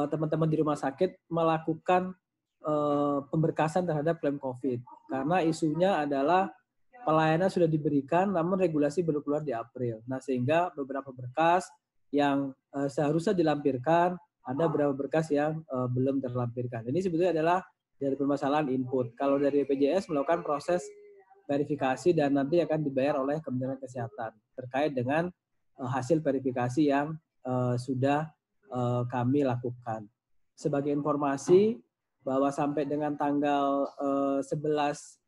teman-teman di rumah sakit melakukan pemberkasan terhadap klaim COVID. Karena isunya adalah pelayanan sudah diberikan, namun regulasi baru keluar di April. Nah, sehingga beberapa berkas yang seharusnya dilampirkan, ada beberapa berkas yang belum terlampirkan. Ini sebetulnya adalah dari permasalahan input. Kalau dari BPJS melakukan proses verifikasi dan nanti akan dibayar oleh Kementerian Kesehatan terkait dengan hasil verifikasi yang sudah kami lakukan. Sebagai informasi bahwa sampai dengan tanggal 11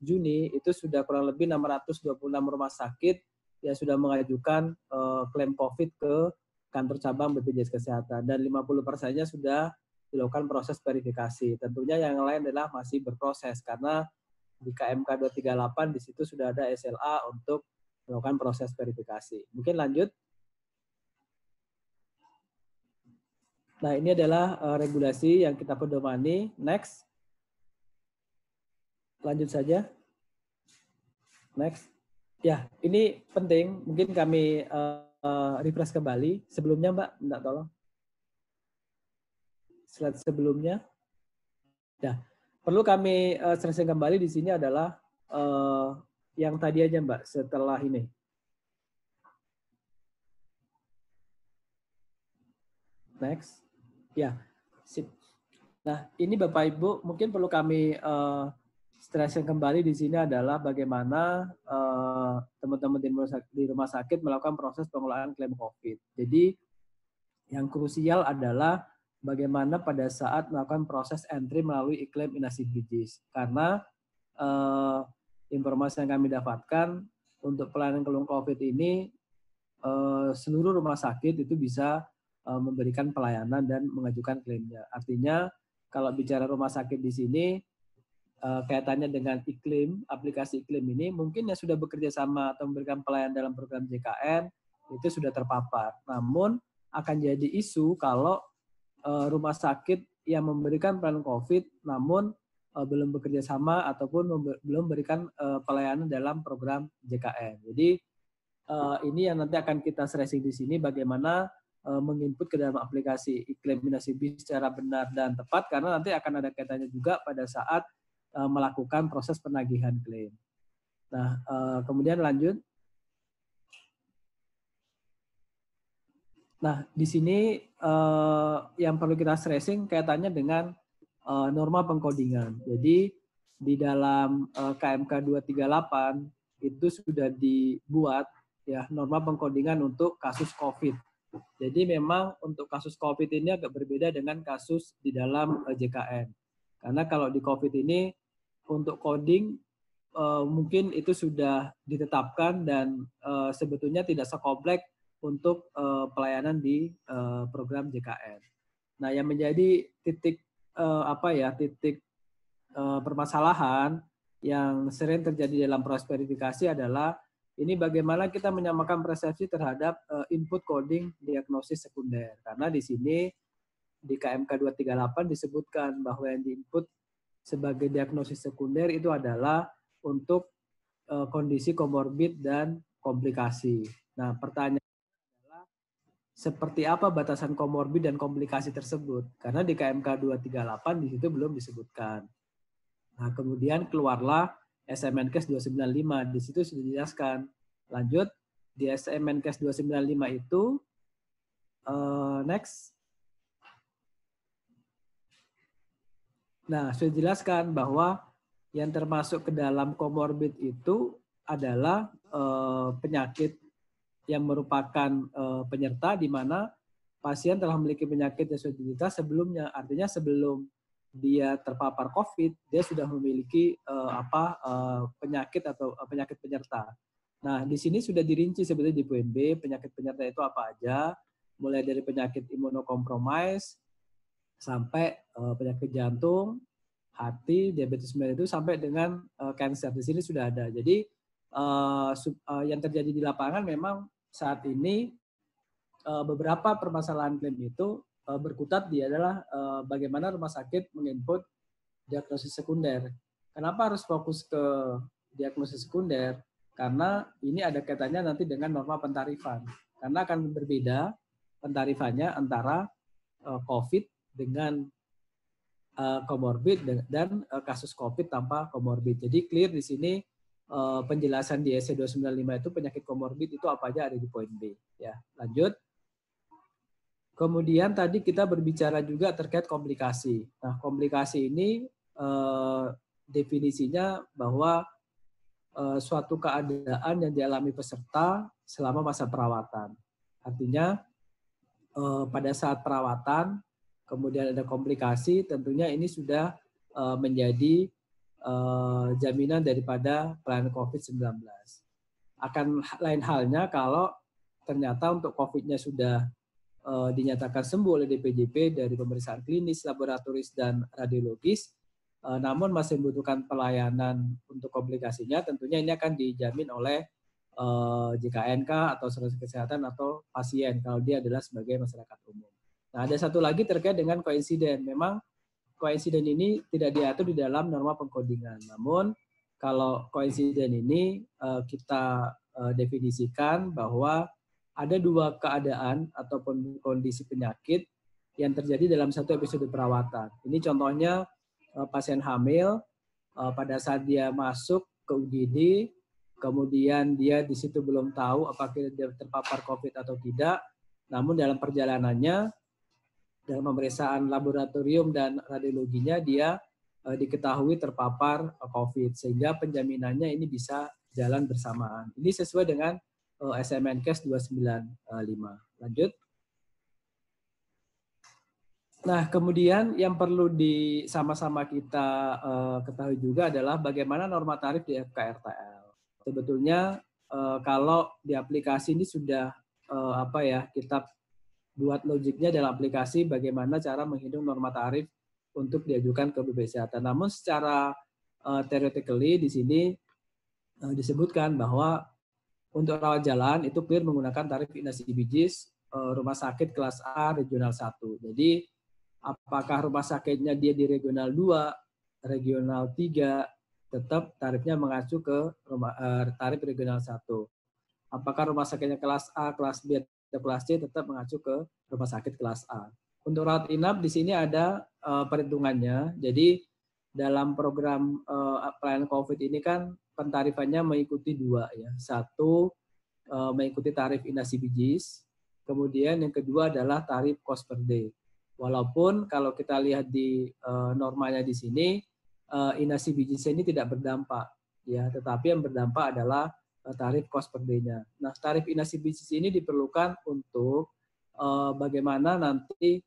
Juni itu sudah kurang lebih 626 rumah sakit yang sudah mengajukan klaim COVID ke kantor cabang BPJS Kesehatan dan 50%-nya sudah dilakukan proses verifikasi. Tentunya yang lain adalah masih berproses karena di KMK 238 di situ sudah ada SLA untuk melakukan proses verifikasi. Mungkin lanjut. Nah, ini adalah regulasi yang kita pedomani. Next. Lanjut saja. Next. Ya, ini penting. Mungkin kami refresh kembali. Sebelumnya, Mbak, minta tolong. Slide sebelumnya. Ya, perlu kami stressing kembali di sini adalah yang tadi aja, Mbak, setelah ini. Next. Ya, sip. Nah, ini Bapak Ibu mungkin perlu kami stressing kembali di sini adalah bagaimana teman-teman di rumah sakit melakukan proses pengelolaan klaim COVID. Jadi yang krusial adalah bagaimana pada saat melakukan proses entry melalui iklim inasi bijis. Karena informasi yang kami dapatkan untuk pelayanan keluhan COVID ini seluruh rumah sakit itu bisa memberikan pelayanan dan mengajukan klaimnya. Artinya kalau bicara rumah sakit di sini kaitannya dengan iklim, aplikasi iklim ini mungkin yang sudah bekerja sama atau memberikan pelayanan dalam program JKN itu sudah terpapar. Namun akan jadi isu kalau rumah sakit yang memberikan pelayanan COVID namun belum bekerja sama ataupun belum memberikan pelayanan dalam program JKN. Jadi ini yang nanti akan kita stressing di sini bagaimana menginput ke dalam aplikasi iklim inasi bijis secara benar dan tepat karena nanti akan ada kaitannya juga pada saat melakukan proses penagihan klaim. Nah, kemudian lanjut. Nah, di sini yang perlu kita stressing kaitannya dengan norma pengkodingan. Jadi di dalam KMK 238 itu sudah dibuat ya norma pengkodingan untuk kasus COVID. Jadi memang untuk kasus COVID ini agak berbeda dengan kasus di dalam JKN. Karena kalau di COVID ini untuk coding mungkin itu sudah ditetapkan dan sebetulnya tidak sekompleks untuk pelayanan di program JKN. Nah, yang menjadi titik permasalahan yang sering terjadi dalam proses verifikasi adalah ini bagaimana kita menyamakan persepsi terhadap input coding diagnosis sekunder. Karena di sini di KMK 238 disebutkan bahwa yang diinput sebagai diagnosis sekunder itu adalah untuk kondisi komorbid dan komplikasi. Nah, pertanyaannya adalah seperti apa batasan komorbid dan komplikasi tersebut? Karena di KMK 238 di situ belum disebutkan. Nah, kemudian keluarlah SMNKes 295, di situ sudah dijelaskan. Lanjut, di SMNKes 295 itu, next. Nah, sudah dijelaskan bahwa yang termasuk ke dalam komorbid itu adalah penyakit yang merupakan penyerta di mana pasien telah memiliki penyakit yang sudah diderita sebelumnya. Artinya sebelum dia terpapar COVID, dia sudah memiliki penyakit atau penyakit penyerta. Nah, di sini sudah dirinci sebetulnya di poin B, penyakit penyerta itu apa aja, mulai dari penyakit imunokompromis sampai penyakit jantung, hati, diabetes mellitus sampai dengan kanker. Di sini sudah ada. Jadi yang terjadi di lapangan memang saat ini beberapa permasalahan klaim itu berkutat dia adalah bagaimana rumah sakit menginput diagnosis sekunder. Kenapa harus fokus ke diagnosis sekunder? Karena ini ada kaitannya nanti dengan norma pentarifan. Karena akan berbeda pentarifannya antara COVID dengan komorbid dan kasus COVID tanpa komorbid. Jadi clear di sini penjelasan di EC 295 itu penyakit komorbid itu apa aja ada di poin B. Ya, lanjut. Kemudian tadi kita berbicara juga terkait komplikasi. Nah, komplikasi ini definisinya bahwa suatu keadaan yang dialami peserta selama masa perawatan. Artinya pada saat perawatan kemudian ada komplikasi, tentunya ini sudah menjadi jaminan daripada pelayanan COVID-19. Akan lain halnya kalau ternyata untuk COVID-nya sudah dinyatakan sembuh oleh DPJP dari pemeriksaan klinis, laboratoris, dan radiologis, namun masih membutuhkan pelayanan untuk komplikasinya, tentunya ini akan dijamin oleh JKNK atau asuransi kesehatan atau pasien kalau dia adalah sebagai masyarakat umum. Nah, ada satu lagi terkait dengan koinsiden. Memang koinsiden ini tidak diatur di dalam norma pengkodingan. Namun kalau koinsiden ini kita definisikan bahwa ada dua keadaan ataupun kondisi penyakit yang terjadi dalam satu episode perawatan. Ini contohnya pasien hamil pada saat dia masuk ke UGD, kemudian dia di situ belum tahu apakah dia terpapar COVID atau tidak, namun dalam perjalanannya, dalam pemeriksaan laboratorium dan radiologinya dia diketahui terpapar COVID, sehingga penjaminannya ini bisa jalan bersamaan. Ini sesuai dengan SMNKes 295. Lanjut. Nah, kemudian yang perlu sama-sama kita ketahui juga adalah bagaimana norma tarif di FKRTL. Sebetulnya kalau di aplikasi ini sudah kita buat logiknya dalam aplikasi bagaimana cara menghitung norma tarif untuk diajukan ke BPJS Kesehatan. Namun secara theoretically di sini disebutkan bahwa untuk rawat jalan itu clear menggunakan tarif inasi bijis rumah sakit kelas A regional 1. Jadi apakah rumah sakitnya dia di regional 2, regional 3, tetap tarifnya mengacu ke tarif regional 1. Apakah rumah sakitnya kelas A, kelas B, atau kelas C tetap mengacu ke rumah sakit kelas A. Untuk rawat inap di sini ada perhitungannya. Jadi dalam program pelayanan COVID ini kan pentarifannya mengikuti dua ya. Satu mengikuti tarif inasi bijis, kemudian yang kedua adalah tarif cost per day. Walaupun kalau kita lihat di normanya di sini inasi bijis ini tidak berdampak ya, tetapi yang berdampak adalah tarif cost per day-nya. Nah, tarif inasi bijis ini diperlukan untuk bagaimana nanti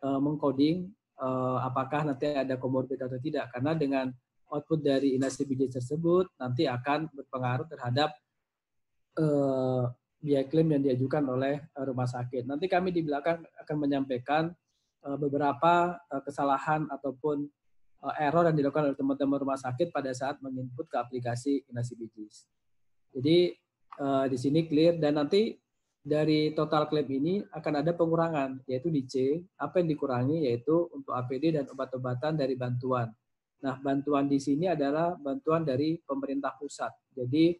mengcoding apakah nanti ada komorbid atau tidak, karena dengan output dari inasi bijis tersebut nanti akan berpengaruh terhadap biaya klaim yang diajukan oleh rumah sakit. Nanti kami di belakang akan menyampaikan beberapa kesalahan ataupun error yang dilakukan oleh teman-teman rumah sakit pada saat menginput ke aplikasi inasi bijis. Jadi di sini clear, dan nanti dari total klaim ini akan ada pengurangan, yaitu di C, apa yang dikurangi yaitu untuk APD dan obat-obatan dari bantuan. Nah, bantuan di sini adalah bantuan dari pemerintah pusat. Jadi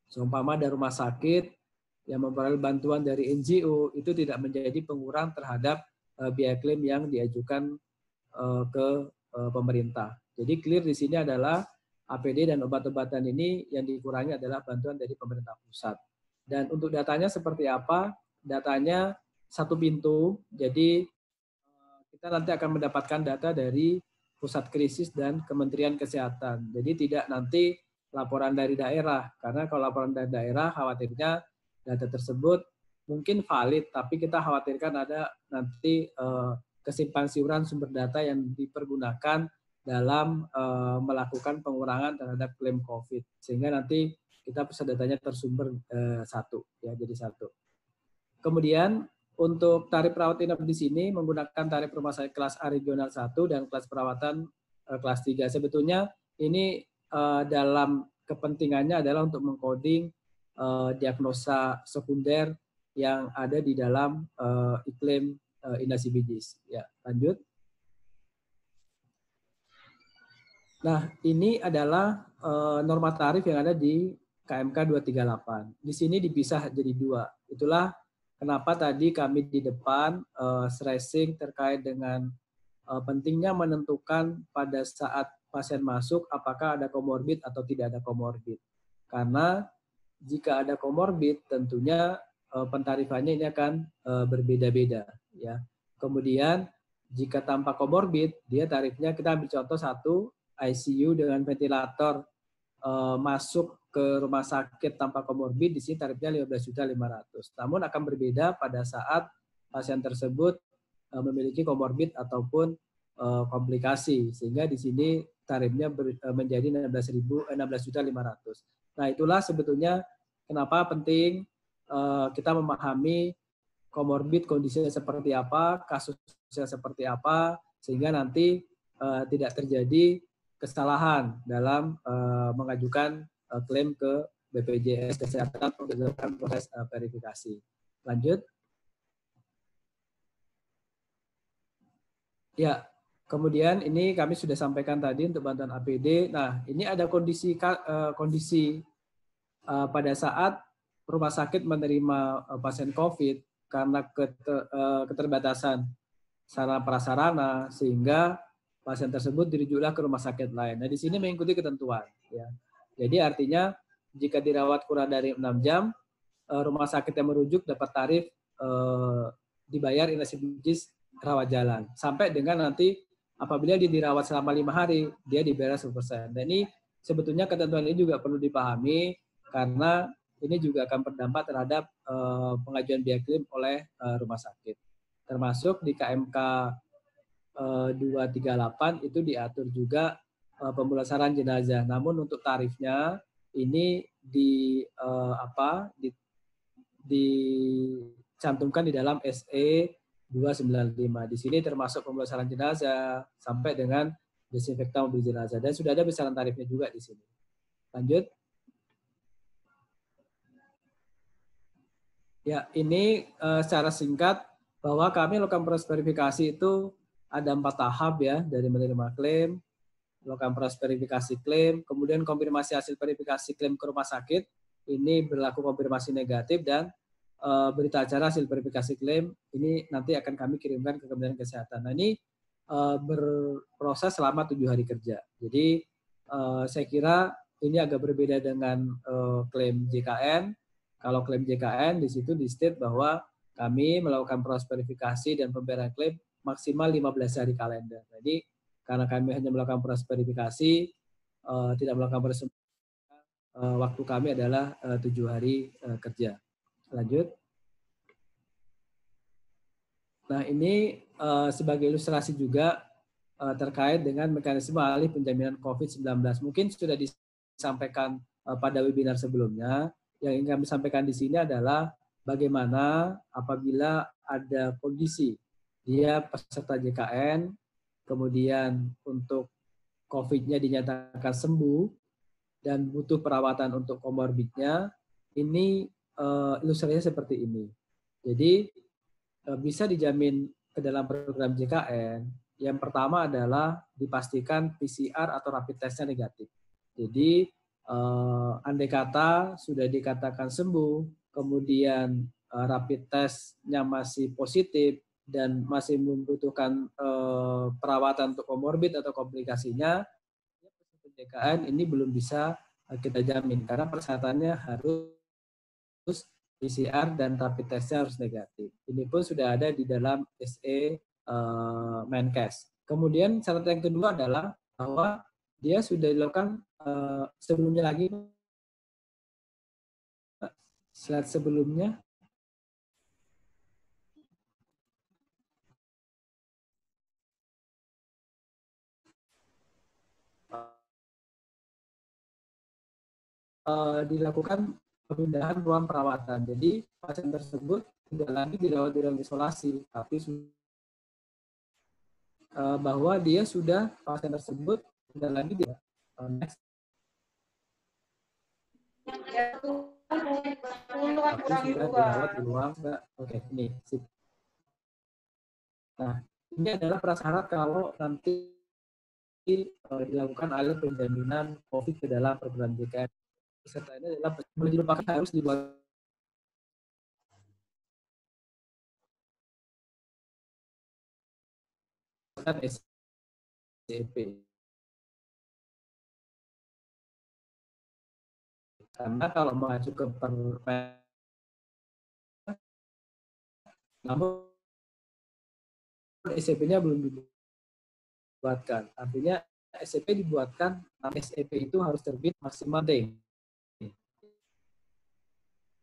seumpama ada rumah sakit yang memperoleh bantuan dari NGO, itu tidak menjadi pengurang terhadap biaya klaim yang diajukan ke pemerintah. Jadi clear di sini adalah APD dan obat-obatan ini yang dikurangi adalah bantuan dari pemerintah pusat. Dan untuk datanya seperti apa? Datanya satu pintu, jadi kita nanti akan mendapatkan data dari pusat krisis dan Kementerian Kesehatan. Jadi tidak nanti laporan dari daerah, karena kalau laporan dari daerah khawatirnya data tersebut mungkin valid, tapi kita khawatirkan ada nanti kesimpang siuran sumber data yang dipergunakan dalam melakukan pengurangan terhadap klaim COVID, sehingga nanti kita pusat datanya tersumber satu, ya jadi satu. Kemudian untuk tarif rawat inap di sini menggunakan tarif rumah sakit kelas A regional 1 dan kelas perawatan kelas 3. Sebetulnya ini dalam kepentingannya adalah untuk mengcoding diagnosa sekunder yang ada di dalam iklim inasi bijis. Ya, lanjut. Nah, ini adalah norma tarif yang ada di KMK 238. Di sini dipisah jadi dua. Itulah kenapa tadi kami di depan stressing terkait dengan pentingnya menentukan pada saat pasien masuk apakah ada komorbid atau tidak ada komorbid. Karena jika ada komorbid tentunya pentarifannya ini akan berbeda-beda ya. Kemudian jika tanpa komorbid dia tarifnya, kita ambil contoh satu ICU dengan ventilator masuk ke rumah sakit tanpa komorbid, di sini tarifnya 15.500.000. Namun akan berbeda pada saat pasien tersebut memiliki komorbid ataupun komplikasi, sehingga di sini tarifnya menjadi 16.500.000. Nah, itulah sebetulnya kenapa penting kita memahami komorbid kondisinya seperti apa, kasusnya seperti apa, sehingga nanti tidak terjadi kesalahan dalam mengajukan klaim ke BPJS Kesehatan untuk dilakukan proses verifikasi. Lanjut. Ya, kemudian ini kami sudah sampaikan tadi untuk bantuan APD. Nah, ini ada kondisi pada saat rumah sakit menerima pasien COVID karena keterbatasan sarana prasarana, sehingga pasien tersebut dirujuklah ke rumah sakit lain. Nah, di sini mengikuti ketentuan. Ya. Jadi artinya jika dirawat kurang dari 6 jam, rumah sakit yang merujuk dapat tarif dibayar inasibilis rawat jalan. Sampai dengan nanti apabila dia dirawat selama 5 hari, dia dibayar 100%. Dan ini sebetulnya ketentuan ini juga perlu dipahami karena ini juga akan berdampak terhadap pengajuan biaya klaim oleh rumah sakit. Termasuk di KMK 238 itu diatur juga pemulasaran jenazah. Namun untuk tarifnya ini dicantumkan di dalam SE 295. Di sini termasuk pemulasaran jenazah sampai dengan desinfektan mobil jenazah, dan sudah ada besaran tarifnya juga di sini. Lanjut. Ya, ini secara singkat bahwa kami melakukan proses verifikasi itu ada 4 tahap ya, dari menerima klaim, melakukan proses verifikasi klaim, kemudian konfirmasi hasil verifikasi klaim ke rumah sakit, ini berlaku konfirmasi negatif, dan berita acara hasil verifikasi klaim ini nanti akan kami kirimkan ke Kementerian Kesehatan. Nah, ini berproses selama 7 hari kerja. Jadi saya kira ini agak berbeda dengan klaim JKN. Kalau klaim JKN di situ di state bahwa kami melakukan proses verifikasi dan pembayaran klaim maksimal 15 hari kalender. Jadi karena kami hanya melakukan proses verifikasi, tidak melakukan proses, waktu kami adalah 7 hari kerja. Lanjut. Nah, ini sebagai ilustrasi juga terkait dengan mekanisme alih penjaminan COVID-19. Mungkin sudah disampaikan pada webinar sebelumnya. Yang ingin kami sampaikan di sini adalah bagaimana apabila ada kondisi dia peserta JKN, kemudian untuk COVID-nya dinyatakan sembuh dan butuh perawatan untuk komorbidnya, ini ilustrasinya seperti ini. Jadi bisa dijamin ke dalam program JKN, yang pertama adalah dipastikan PCR atau rapid testnya negatif. Jadi andai kata sudah dikatakan sembuh, kemudian rapid testnya masih positif dan masih membutuhkan perawatan untuk komorbid atau komplikasinya, JKN ini belum bisa kita jamin karena persyaratannya harus PCR dan rapid testnya harus negatif. Ini pun sudah ada di dalam SE Menkes. Kemudian syarat yang kedua adalah bahwa dia sudah dilakukan sebelumnya lagi, slide sebelumnya. Dilakukan pemindahan ruang perawatan. Jadi pasien tersebut tidak lagi dirawat di ruang isolasi, tapi bahwa dia sudah, pasien tersebut tidak lagi di tapi sudah dirawat di ruang. Oke, ini. Nah, ini adalah prasyarat kalau nanti dilakukan alih penjaminan COVID ke dalam program JKN. Peserta ini adalah dilupakan harus dibuat berdasarkan SEP. Karena kalau mengacu ke Permen, namun SEP-nya belum dibuatkan. Artinya SEP dibuatkan, SEP itu harus terbit maksimal day.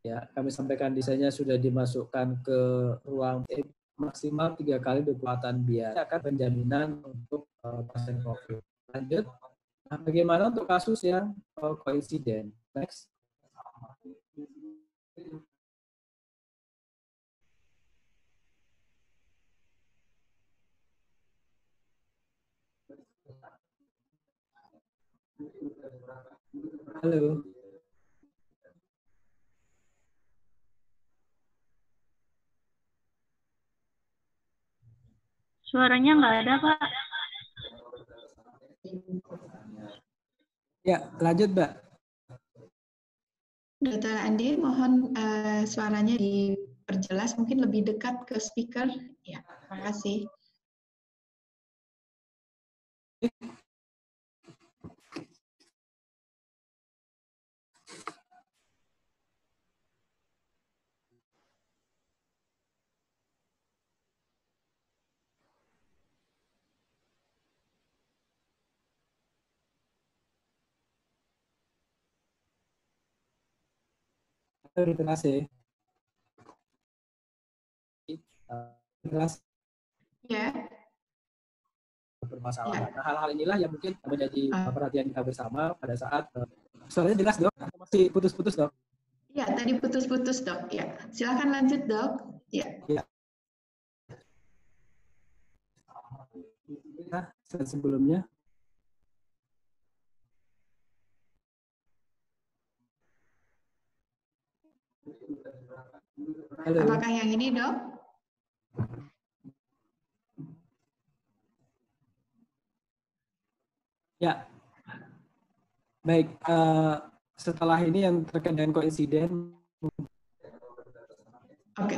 Ya, kami sampaikan desainnya sudah dimasukkan ke ruang maksimal 3 kali kekuatan biaya akan penjaminan untuk pasien COVID. Lanjut, nah, bagaimana untuk kasus yang koinsiden? Next. Halo. Suaranya nggak ada, Pak. Ya, lanjut, Mbak. Dr. Andi, mohon suaranya diperjelas, mungkin lebih dekat ke speaker. Ya, terima kasih. Terima kasih. Ya. Bermasalah. Nah, hal-hal inilah yang mungkin menjadi perhatian kita bersama pada saat suaranya jelas, Dok? Masih putus-putus, Dok? Ya, tadi putus-putus, Dok. Ya, silakan lanjut, Dok. Ya. Ya. Nah, sebelumnya. Halo. Apakah yang ini, Dok? Ya. Baik, setelah ini yang terkait dengan koinsiden. Oke,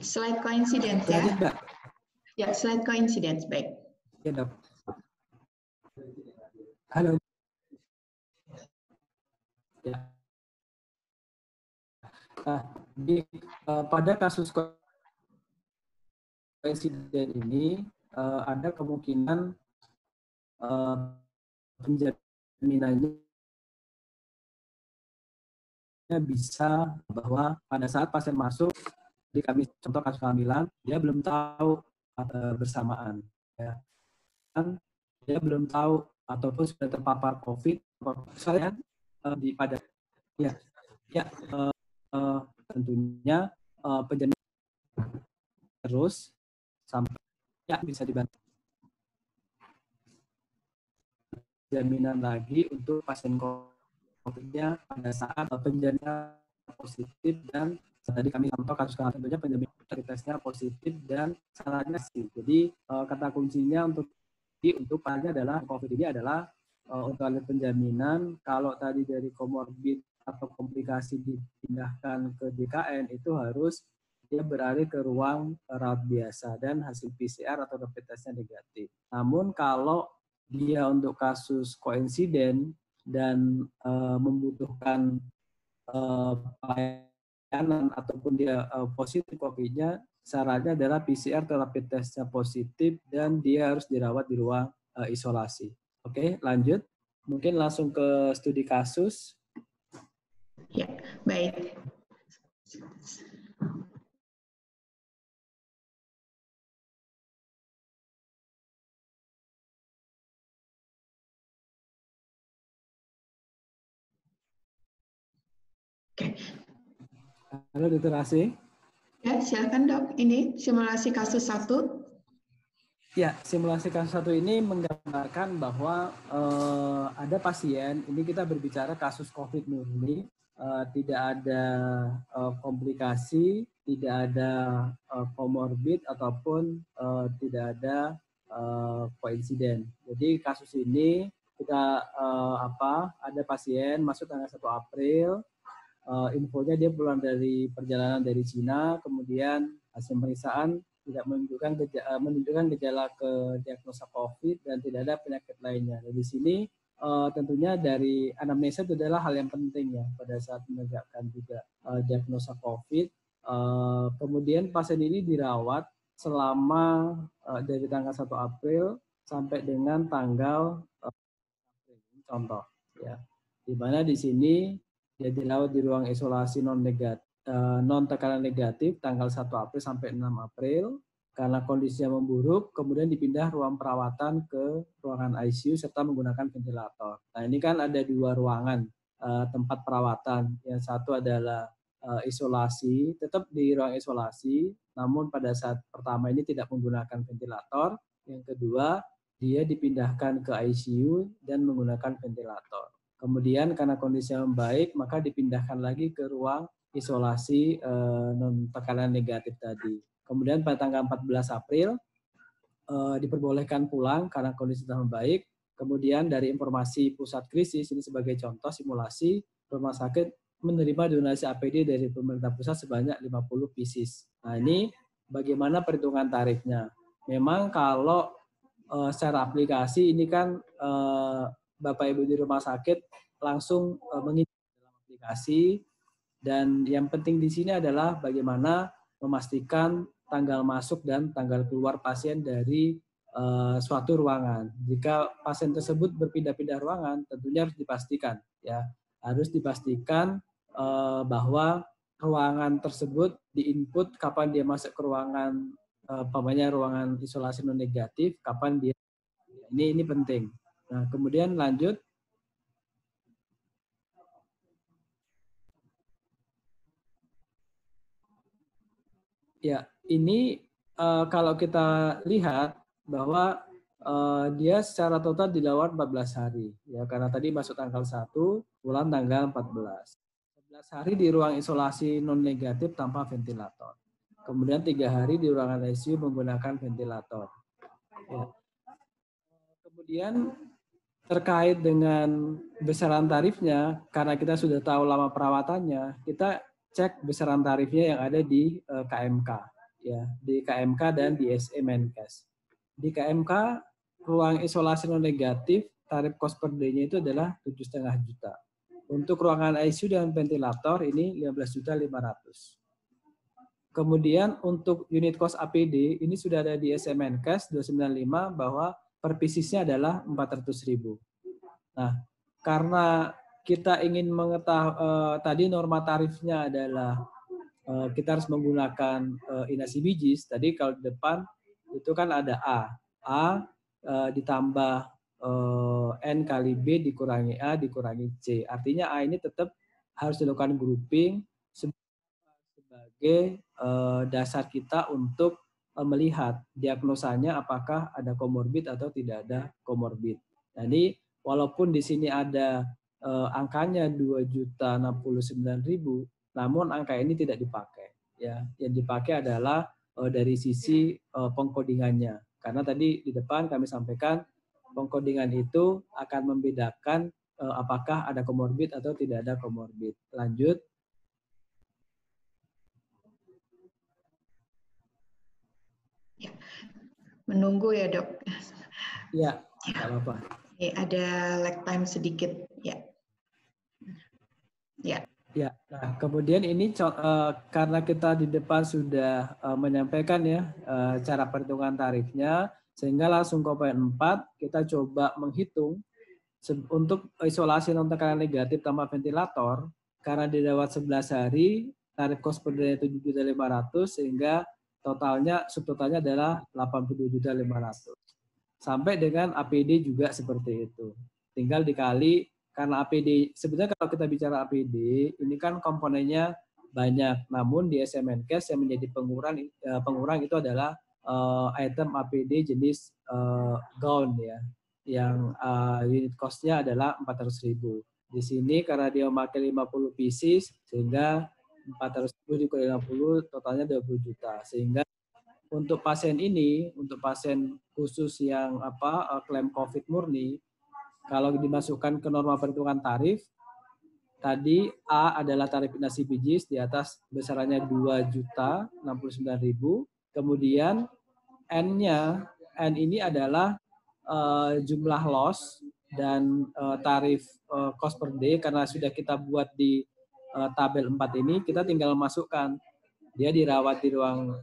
slide coincidence ya. Lanjut, Mbak. Ya, slide coincidence, baik. Ya, Dok. Halo. Ya. Nah, pada kasus koinsiden ini ada kemungkinan penjaminannya bisa bahwa pada saat pasien masuk di kami contoh kasus kehamilan, dia belum tahu bersamaan, ya. Kan dia belum tahu ataupun sudah terpapar COVID, misalnya pada ya tentunya penjaminan terus sampai ya bisa dibantu jaminan lagi untuk pasien COVID-nya pada saat penjaminan positif dan tadi kami contoh kasus tentunya penjaminan tesnya positif dan salahnya sih. Jadi kata kuncinya untuk paling adalah COVID ini adalah untuk alat penjaminan. Kalau tadi dari komorbid atau komplikasi dipindahkan ke DKN itu harus dia beralih ke ruang rawat biasa dan hasil PCR atau rapid testnya negatif. Namun kalau dia untuk kasus koinsiden dan membutuhkan pelayanan ataupun dia positif COVID-nya, syaratnya adalah PCR atau rapid testnya positif dan dia harus dirawat di ruang isolasi. Oke, lanjut. Mungkin langsung ke studi kasus. Ya, baik. Oke. Halo, Dr. Asih. Ya, silakan, Dok. Ini simulasi kasus 1. Ya, simulasi kasus 1 ini menggambarkan bahwa ada pasien, ini kita berbicara kasus COVID murni, tidak ada komplikasi, tidak ada komorbid ataupun tidak ada koinsiden. Jadi kasus ini kita ada pasien masuk tanggal 1 April, infonya dia pulang dari perjalanan dari Cina, kemudian hasil pemeriksaan tidak menunjukkan gejala ke diagnosa COVID dan tidak ada penyakit lainnya. Dan di sini tentunya dari anamnesa itu adalah hal yang penting ya pada saat menegakkan juga diagnosa COVID. Kemudian pasien ini dirawat selama dari tanggal 1 April sampai dengan tanggal contoh ya, di mana di sini dia dirawat di ruang isolasi non tekanan negatif tanggal 1 April sampai 6 April karena kondisinya memburuk, kemudian dipindah ruang perawatan ke ruangan ICU serta menggunakan ventilator. Nah ini kan ada 2 ruangan tempat perawatan, yang satu adalah isolasi, tetap di ruang isolasi, namun pada saat pertama ini tidak menggunakan ventilator, yang kedua dia dipindahkan ke ICU dan menggunakan ventilator. Kemudian karena kondisinya membaik, maka dipindahkan lagi ke ruang isolasi non tekanan negatif tadi. Kemudian pada tanggal 14 April diperbolehkan pulang karena kondisi sudah membaik. Kemudian dari informasi pusat krisis, ini sebagai contoh simulasi, rumah sakit menerima donasi APD dari pemerintah pusat sebanyak 50 pieces. Nah ini bagaimana perhitungan tarifnya? Memang kalau secara aplikasi ini kan Bapak Ibu di rumah sakit langsung mengisi dalam aplikasi, dan yang penting di sini adalah bagaimana memastikan tanggal masuk dan tanggal keluar pasien dari suatu ruangan. Jika pasien tersebut berpindah-pindah ruangan, tentunya harus dipastikan ya, harus dipastikan bahwa ruangan tersebut diinput kapan dia masuk ke ruangan ruangan isolasi non negatif, kapan dia ini penting. Nah, kemudian lanjut. Ya, ini kalau kita lihat bahwa dia secara total dirawat 14 hari ya, karena tadi masuk tanggal 1, pulang tanggal 14. 11 hari di ruang isolasi non negatif tanpa ventilator. Kemudian 3 hari di ruangan ICU menggunakan ventilator. Ya. Kemudian terkait dengan besaran tarifnya, karena kita sudah tahu lama perawatannya, kita cek besaran tarifnya yang ada di KMK, ya, di KMK dan di SE Menkes. Di KMK ruang isolasi non negatif tarif cost per day-nya itu adalah 7,5 juta. Untuk ruangan ICU dengan ventilator ini 15.500.000. Kemudian untuk unit cost APD ini sudah ada di SE Menkes 295 bahwa per piecesnya adalah 400.000. Nah, karena kita ingin mengetahui tadi norma tarifnya adalah kita harus menggunakan inasi bijis. Tadi kalau di depan itu kan ada A ditambah N kali B dikurangi A dikurangi C. Artinya A ini tetap harus dilakukan grouping sebagai dasar kita untuk melihat diagnosanya apakah ada komorbid atau tidak ada komorbid. Jadi walaupun di sini ada angkanya 2.069.000, namun angka ini tidak dipakai. Ya, yang dipakai adalah dari sisi pengkodingannya. Karena tadi di depan kami sampaikan pengkodingan itu akan membedakan apakah ada komorbid atau tidak ada komorbid. Lanjut. Ya. Menunggu ya dok. Ya, nggak apa-apa. Ada lag time sedikit ya. Ya. Ya, nah kemudian ini karena kita di depan sudah menyampaikan ya cara perhitungan tarifnya, sehingga langsung ke poin 4 kita coba menghitung untuk isolasi non tekanan negatif tanpa ventilator, karena dirawat 11 hari, tarif kos per day 7.500.000 sehingga subtotalnya adalah 82.500.000. Sampai dengan APD juga seperti itu. Tinggal dikali. Karena APD, sebenarnya kalau kita bicara APD, ini kan komponennya banyak. Namun di SE Menkes yang menjadi pengurang itu adalah item APD jenis gown ya, yang unit cost-nya adalah 400.000. Di sini karena dia memakai 50 pieces, sehingga 400.000 dikali 50 totalnya 20 juta. Sehingga untuk pasien ini, untuk pasien khusus yang klaim COVID murni, kalau dimasukkan ke norma perhitungan tarif, tadi A adalah tarif inasi bijis di atas besarannya 2.069.000, Kemudian N ini adalah jumlah loss dan tarif cost per day, karena sudah kita buat di tabel 4 ini, kita tinggal masukkan dia dirawat di ruang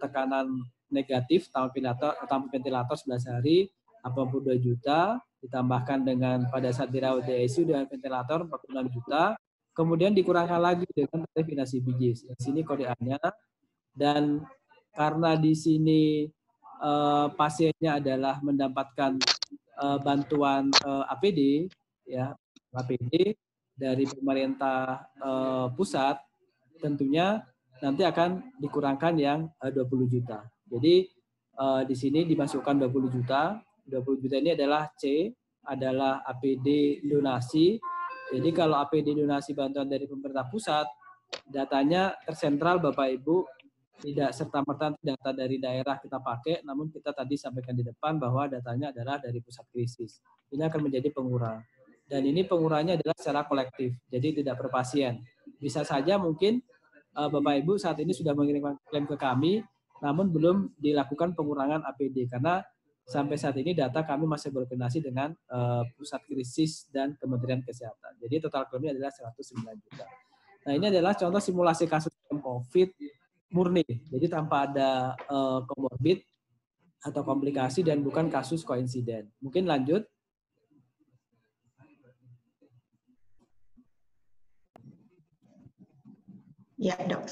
tekanan negatif tanpa ventilator 11 hari 82 juta, ditambahkan dengan pada saat dirawat di ICU dengan ventilator 46 juta, kemudian dikurangkan lagi dengan tarif inasi bijis. Di sini kode A-nya, dan karena di sini pasiennya adalah mendapatkan bantuan APD, ya APD dari pemerintah pusat, tentunya nanti akan dikurangkan yang 20 juta. Jadi di sini dimasukkan 20 juta. 20 juta ini adalah C, adalah APD donasi. Jadi kalau APD donasi bantuan dari pemerintah pusat, datanya tersentral Bapak Ibu, tidak serta-merta data dari daerah kita pakai, namun kita tadi sampaikan di depan bahwa datanya adalah dari pusat krisis. Ini akan menjadi pengurang. Dan ini pengurangnya adalah secara kolektif, jadi tidak per pasien. Bisa saja mungkin Bapak Ibu saat ini sudah mengirimkan klaim ke kami, namun belum dilakukan pengurangan APD, karena sampai saat ini data kami masih berkoordinasi dengan pusat krisis dan Kementerian Kesehatan. Jadi total klaimnya adalah 109 juta. Nah, ini adalah contoh simulasi kasus COVID murni, jadi tanpa ada komorbid atau komplikasi dan bukan kasus koinsiden. Mungkin lanjut. Ya, Dok.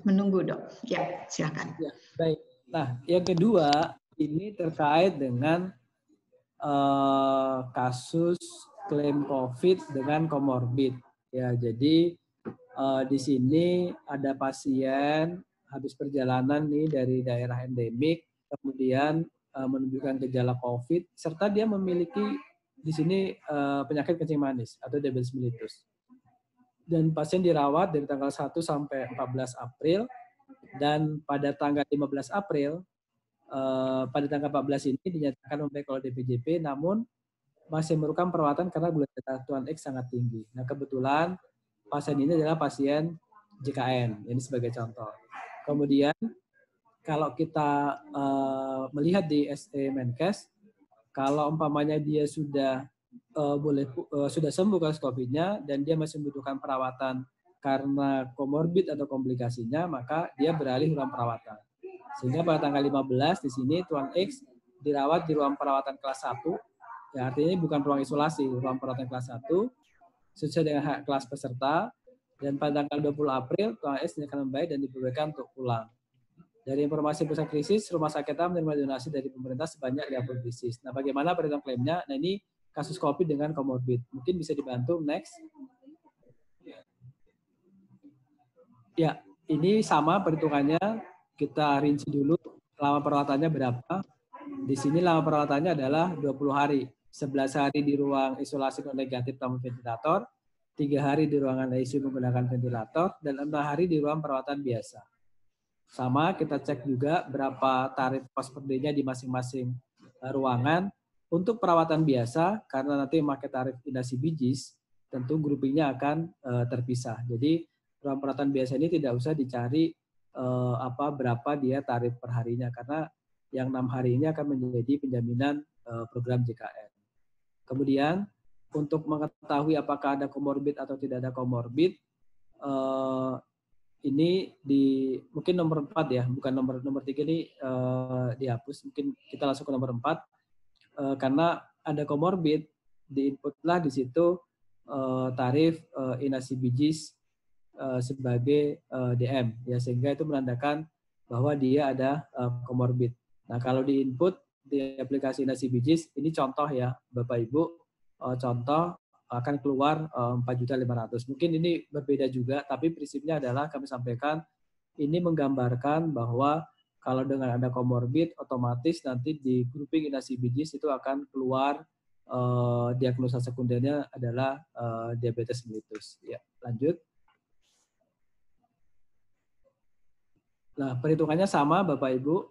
Menunggu, Dok. Ya, silakan. Ya, baik. Nah, yang kedua ini terkait dengan kasus klaim COVID dengan komorbid. Ya, jadi di sini ada pasien habis perjalanan nih dari daerah endemik, kemudian menunjukkan gejala COVID, serta dia memiliki di sini penyakit kencing manis atau diabetes mellitus. Dan pasien dirawat dari tanggal 1 sampai 14 April, dan pada tanggal 15 April, pada tanggal 14 ini dinyatakan membaik oleh DPJP, namun masih memerlukan perawatan karena gula darah Tuan X sangat tinggi. Nah, kebetulan pasien ini adalah pasien JKN, ini sebagai contoh. Kemudian kalau kita melihat di SE Menkes, kalau umpamanya dia sudah sudah sembuh kasus COVID-nya dan dia masih membutuhkan perawatan karena komorbid atau komplikasinya, maka dia beralih ruang perawatan. Sehingga pada tanggal 15 di sini Tuan X dirawat di ruang perawatan kelas 1, ya artinya bukan ruang isolasi, ruang perawatan kelas 1, sesuai dengan hak kelas peserta, dan pada tanggal 20 April Tuan X akan membaik dan diperbolehkan untuk pulang. Dari informasi pusat krisis, rumah sakit menerima donasi dari pemerintah sebanyak 50 krisis. Nah, bagaimana perhitungan klaimnya? Nah, ini kasus COVID dengan komorbid. Mungkin bisa dibantu, next. Ya, ini sama perhitungannya. Kita rinci dulu lama perawatannya berapa. Di sini lama perawatannya adalah 20 hari. 11 hari di ruang isolasi non negatif tanpa ventilator, 3 hari di ruangan ICU menggunakan ventilator, dan 6 hari di ruang perawatan biasa. Sama, kita cek juga berapa tarif cost per day-nya di masing-masing ruangan. Untuk perawatan biasa, karena nanti memakai tarif inasi bijis, tentu groupingnya akan terpisah. Jadi ruang perawatan biasa ini tidak usah dicari berapa dia tarif per harinya, karena yang 6 hari ini akan menjadi penjaminan program JKN. Kemudian untuk mengetahui apakah ada komorbid atau tidak ada komorbid, ini di mungkin nomor 4 ya, bukan nomor 3 ini dihapus. Mungkin kita langsung ke nomor 4, karena ada komorbid, diinputlah di situ tarif inasi bijis sebagai DM, ya, sehingga itu menandakan bahwa dia ada komorbid. Nah, kalau diinput di aplikasi inasi bijis, ini contoh ya Bapak Ibu, contoh akan keluar 4.500.000. Mungkin ini berbeda juga, tapi prinsipnya adalah kami sampaikan ini menggambarkan bahwa kalau dengan ada komorbid, otomatis nanti di grouping inasi bijis itu akan keluar diagnosa sekundernya adalah diabetes mellitus. Ya, lanjut. Nah, perhitungannya sama Bapak Ibu.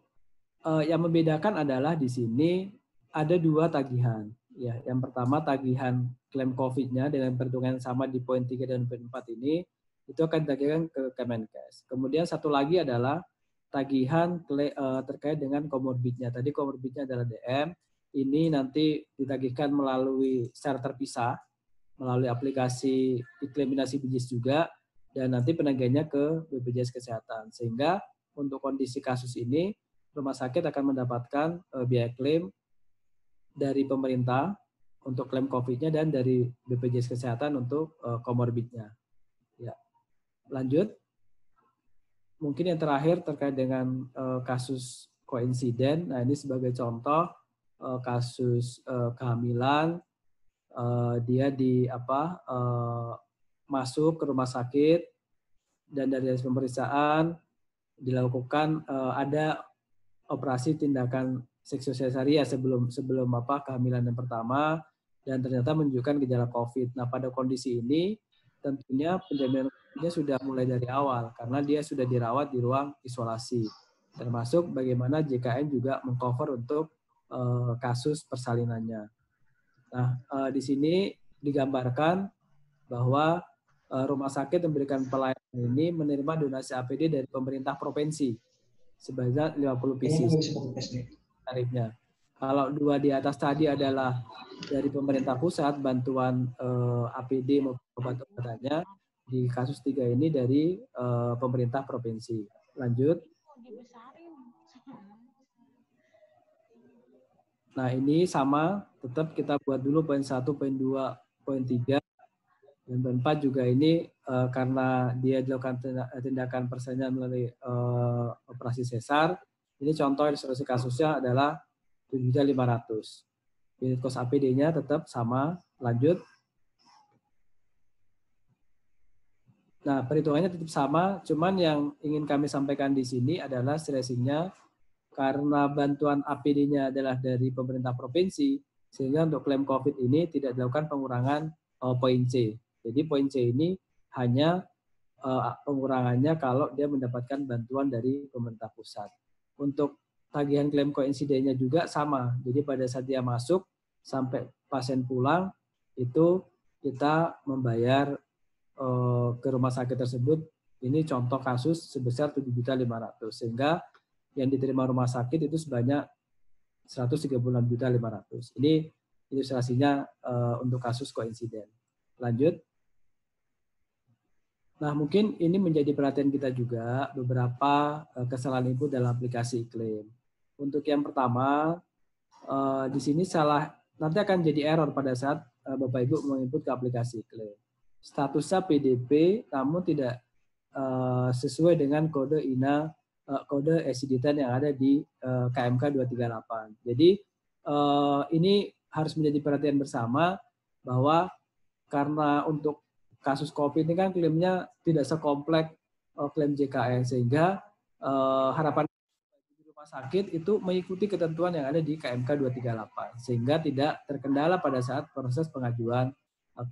Yang membedakan adalah di sini ada 2 tagihan. Ya, yang pertama tagihan klaim COVID-nya dengan perhitungan sama di poin 3 dan poin 4 ini, itu akan ditagihkan ke Kemenkes. Kemudian satu lagi adalah tagihan terkait dengan komorbidnya. Tadi komorbidnya adalah DM, ini nanti ditagihkan melalui secara terpisah, melalui aplikasi ikliminasi BPJS juga, dan nanti penagihannya ke BPJS Kesehatan. Sehingga untuk kondisi kasus ini, rumah sakit akan mendapatkan biaya klaim dari pemerintah untuk klaim COVID-nya dan dari BPJS Kesehatan untuk komorbidnya. Ya. Lanjut. Mungkin yang terakhir terkait dengan kasus koinsiden. Nah, ini sebagai contoh kasus kehamilan, dia masuk ke rumah sakit dan dari hasil pemeriksaan dilakukan ada operasi tindakan seksiosesaria sebelum kehamilan yang pertama, dan ternyata menunjukkan gejala COVID. Nah, pada kondisi ini tentunya penjaminan sudah mulai dari awal karena dia sudah dirawat di ruang isolasi. Termasuk bagaimana JKN juga mengcover untuk kasus persalinannya. Nah, di sini digambarkan bahwa rumah sakit memberikan pelayanan ini menerima donasi APD dari pemerintah provinsi sebanyak 50 pieces tarifnya. Kalau 2 di atas tadi adalah dari pemerintah pusat bantuan APD maupun obat-obatannya, di kasus 3 ini dari pemerintah provinsi. Lanjut. Nah, ini sama, tetap kita buat dulu poin 1, poin 2, poin 3. Dan poin 4 juga ini karena dia dilakukan tindakan persalinan melalui operasi sesar. Ini contoh ilustrasi kasusnya adalah 7.500.000. Unit cost APD-nya tetap sama. Lanjut. Nah, perhitungannya tetap sama, cuman yang ingin kami sampaikan di sini adalah stressingnya karena bantuan APD-nya adalah dari pemerintah provinsi, sehingga untuk klaim COVID ini tidak dilakukan pengurangan poin C. Jadi poin C ini hanya pengurangannya kalau dia mendapatkan bantuan dari pemerintah pusat. Untuk tagihan klaim koinsidennya juga sama. Jadi pada saat dia masuk sampai pasien pulang, itu kita membayar ke rumah sakit tersebut. Ini contoh kasus sebesar 7.500.000. Sehingga yang diterima rumah sakit itu sebanyak 136.500.000. Ini ilustrasinya untuk kasus koinsiden. Lanjut. Nah, mungkin ini menjadi perhatian kita juga beberapa kesalahan input dalam aplikasi iklim. Untuk yang pertama, di sini nanti akan jadi error pada saat Bapak Ibu menginput ke aplikasi iklim. Statusnya PDP, namun tidak sesuai dengan kode INA, kode SID-10 yang ada di KMK 238. Jadi ini harus menjadi perhatian bersama bahwa karena untuk kasus COVID ini kan klaimnya tidak sekompleks klaim JKN, sehingga harapan di rumah sakit itu mengikuti ketentuan yang ada di KMK 238, sehingga tidak terkendala pada saat proses pengajuan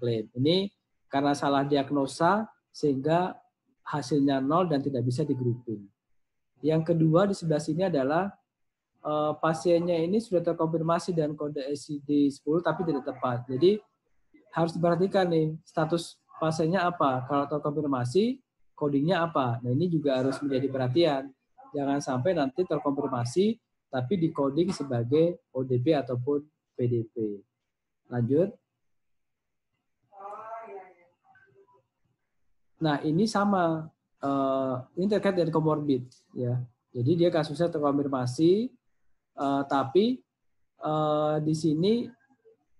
klaim. Ini karena salah diagnosa sehingga hasilnya 0 dan tidak bisa di-grouping. Yang kedua di sebelah sini adalah pasiennya ini sudah terkonfirmasi dan kode SID 10 tapi tidak tepat. Jadi harus diperhatikan nih status pasiennya apa. Kalau terkonfirmasi codingnya apa. Nah, ini juga harus menjadi perhatian. Jangan sampai nanti terkonfirmasi tapi di coding sebagai ODP ataupun PDP. Lanjut. Nah, ini sama. Ini terkait dengan komorbid, ya. Jadi dia kasusnya terkonfirmasi, tapi di sini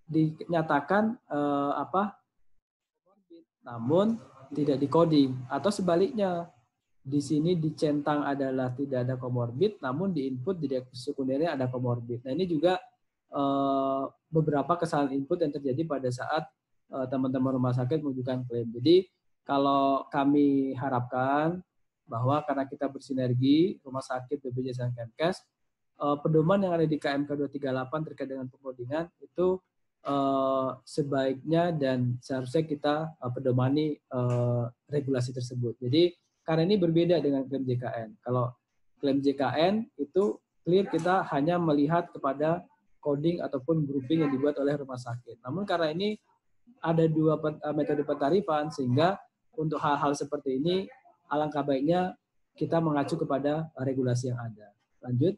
dinyatakan komorbid, namun tidak di-coding. Atau sebaliknya, di sini dicentang adalah tidak ada komorbid, namun di input di diagnosis sekundernya ada komorbid. Nah, ini juga beberapa kesalahan input yang terjadi pada saat teman-teman rumah sakit mengajukan klaim. Jadi kalau kami harapkan bahwa karena kita bersinergi rumah sakit, BPJS dan Kemkes, pedoman yang ada di KMK 238 terkait dengan pengodingan itu sebaiknya dan seharusnya kita pedomani regulasi tersebut. Jadi karena ini berbeda dengan klaim JKN. Kalau klaim JKN itu clear kita hanya melihat kepada coding ataupun grouping yang dibuat oleh rumah sakit. Namun karena ini ada 2 metode pentarifan, sehingga untuk hal-hal seperti ini alangkah baiknya kita mengacu kepada regulasi yang ada. Lanjut.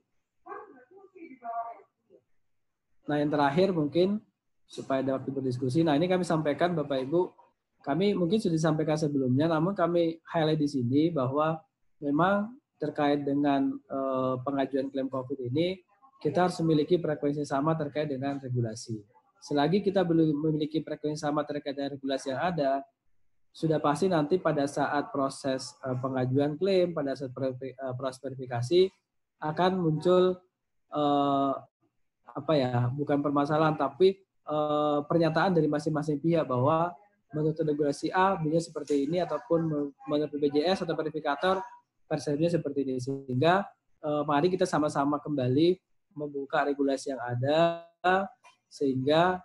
Nah, yang terakhir mungkin supaya ada waktu berdiskusi. Nah, ini kami sampaikan Bapak Ibu, kami mungkin sudah disampaikan sebelumnya, namun kami highlight di sini bahwa memang terkait dengan pengajuan klaim COVID ini, kita harus memiliki frekuensi sama terkait dengan regulasi. Selagi kita belum memiliki frekuensi sama terkait dengan regulasi yang ada, sudah pasti nanti pada saat proses pengajuan klaim, pada saat proses verifikasi, akan muncul bukan permasalahan, tapi pernyataan dari masing-masing pihak bahwa menurut regulasi A bunyinya seperti ini, ataupun menurut BPJS atau verifikator persepsinya seperti ini. Sehingga mari kita sama-sama kembali membuka regulasi yang ada, sehingga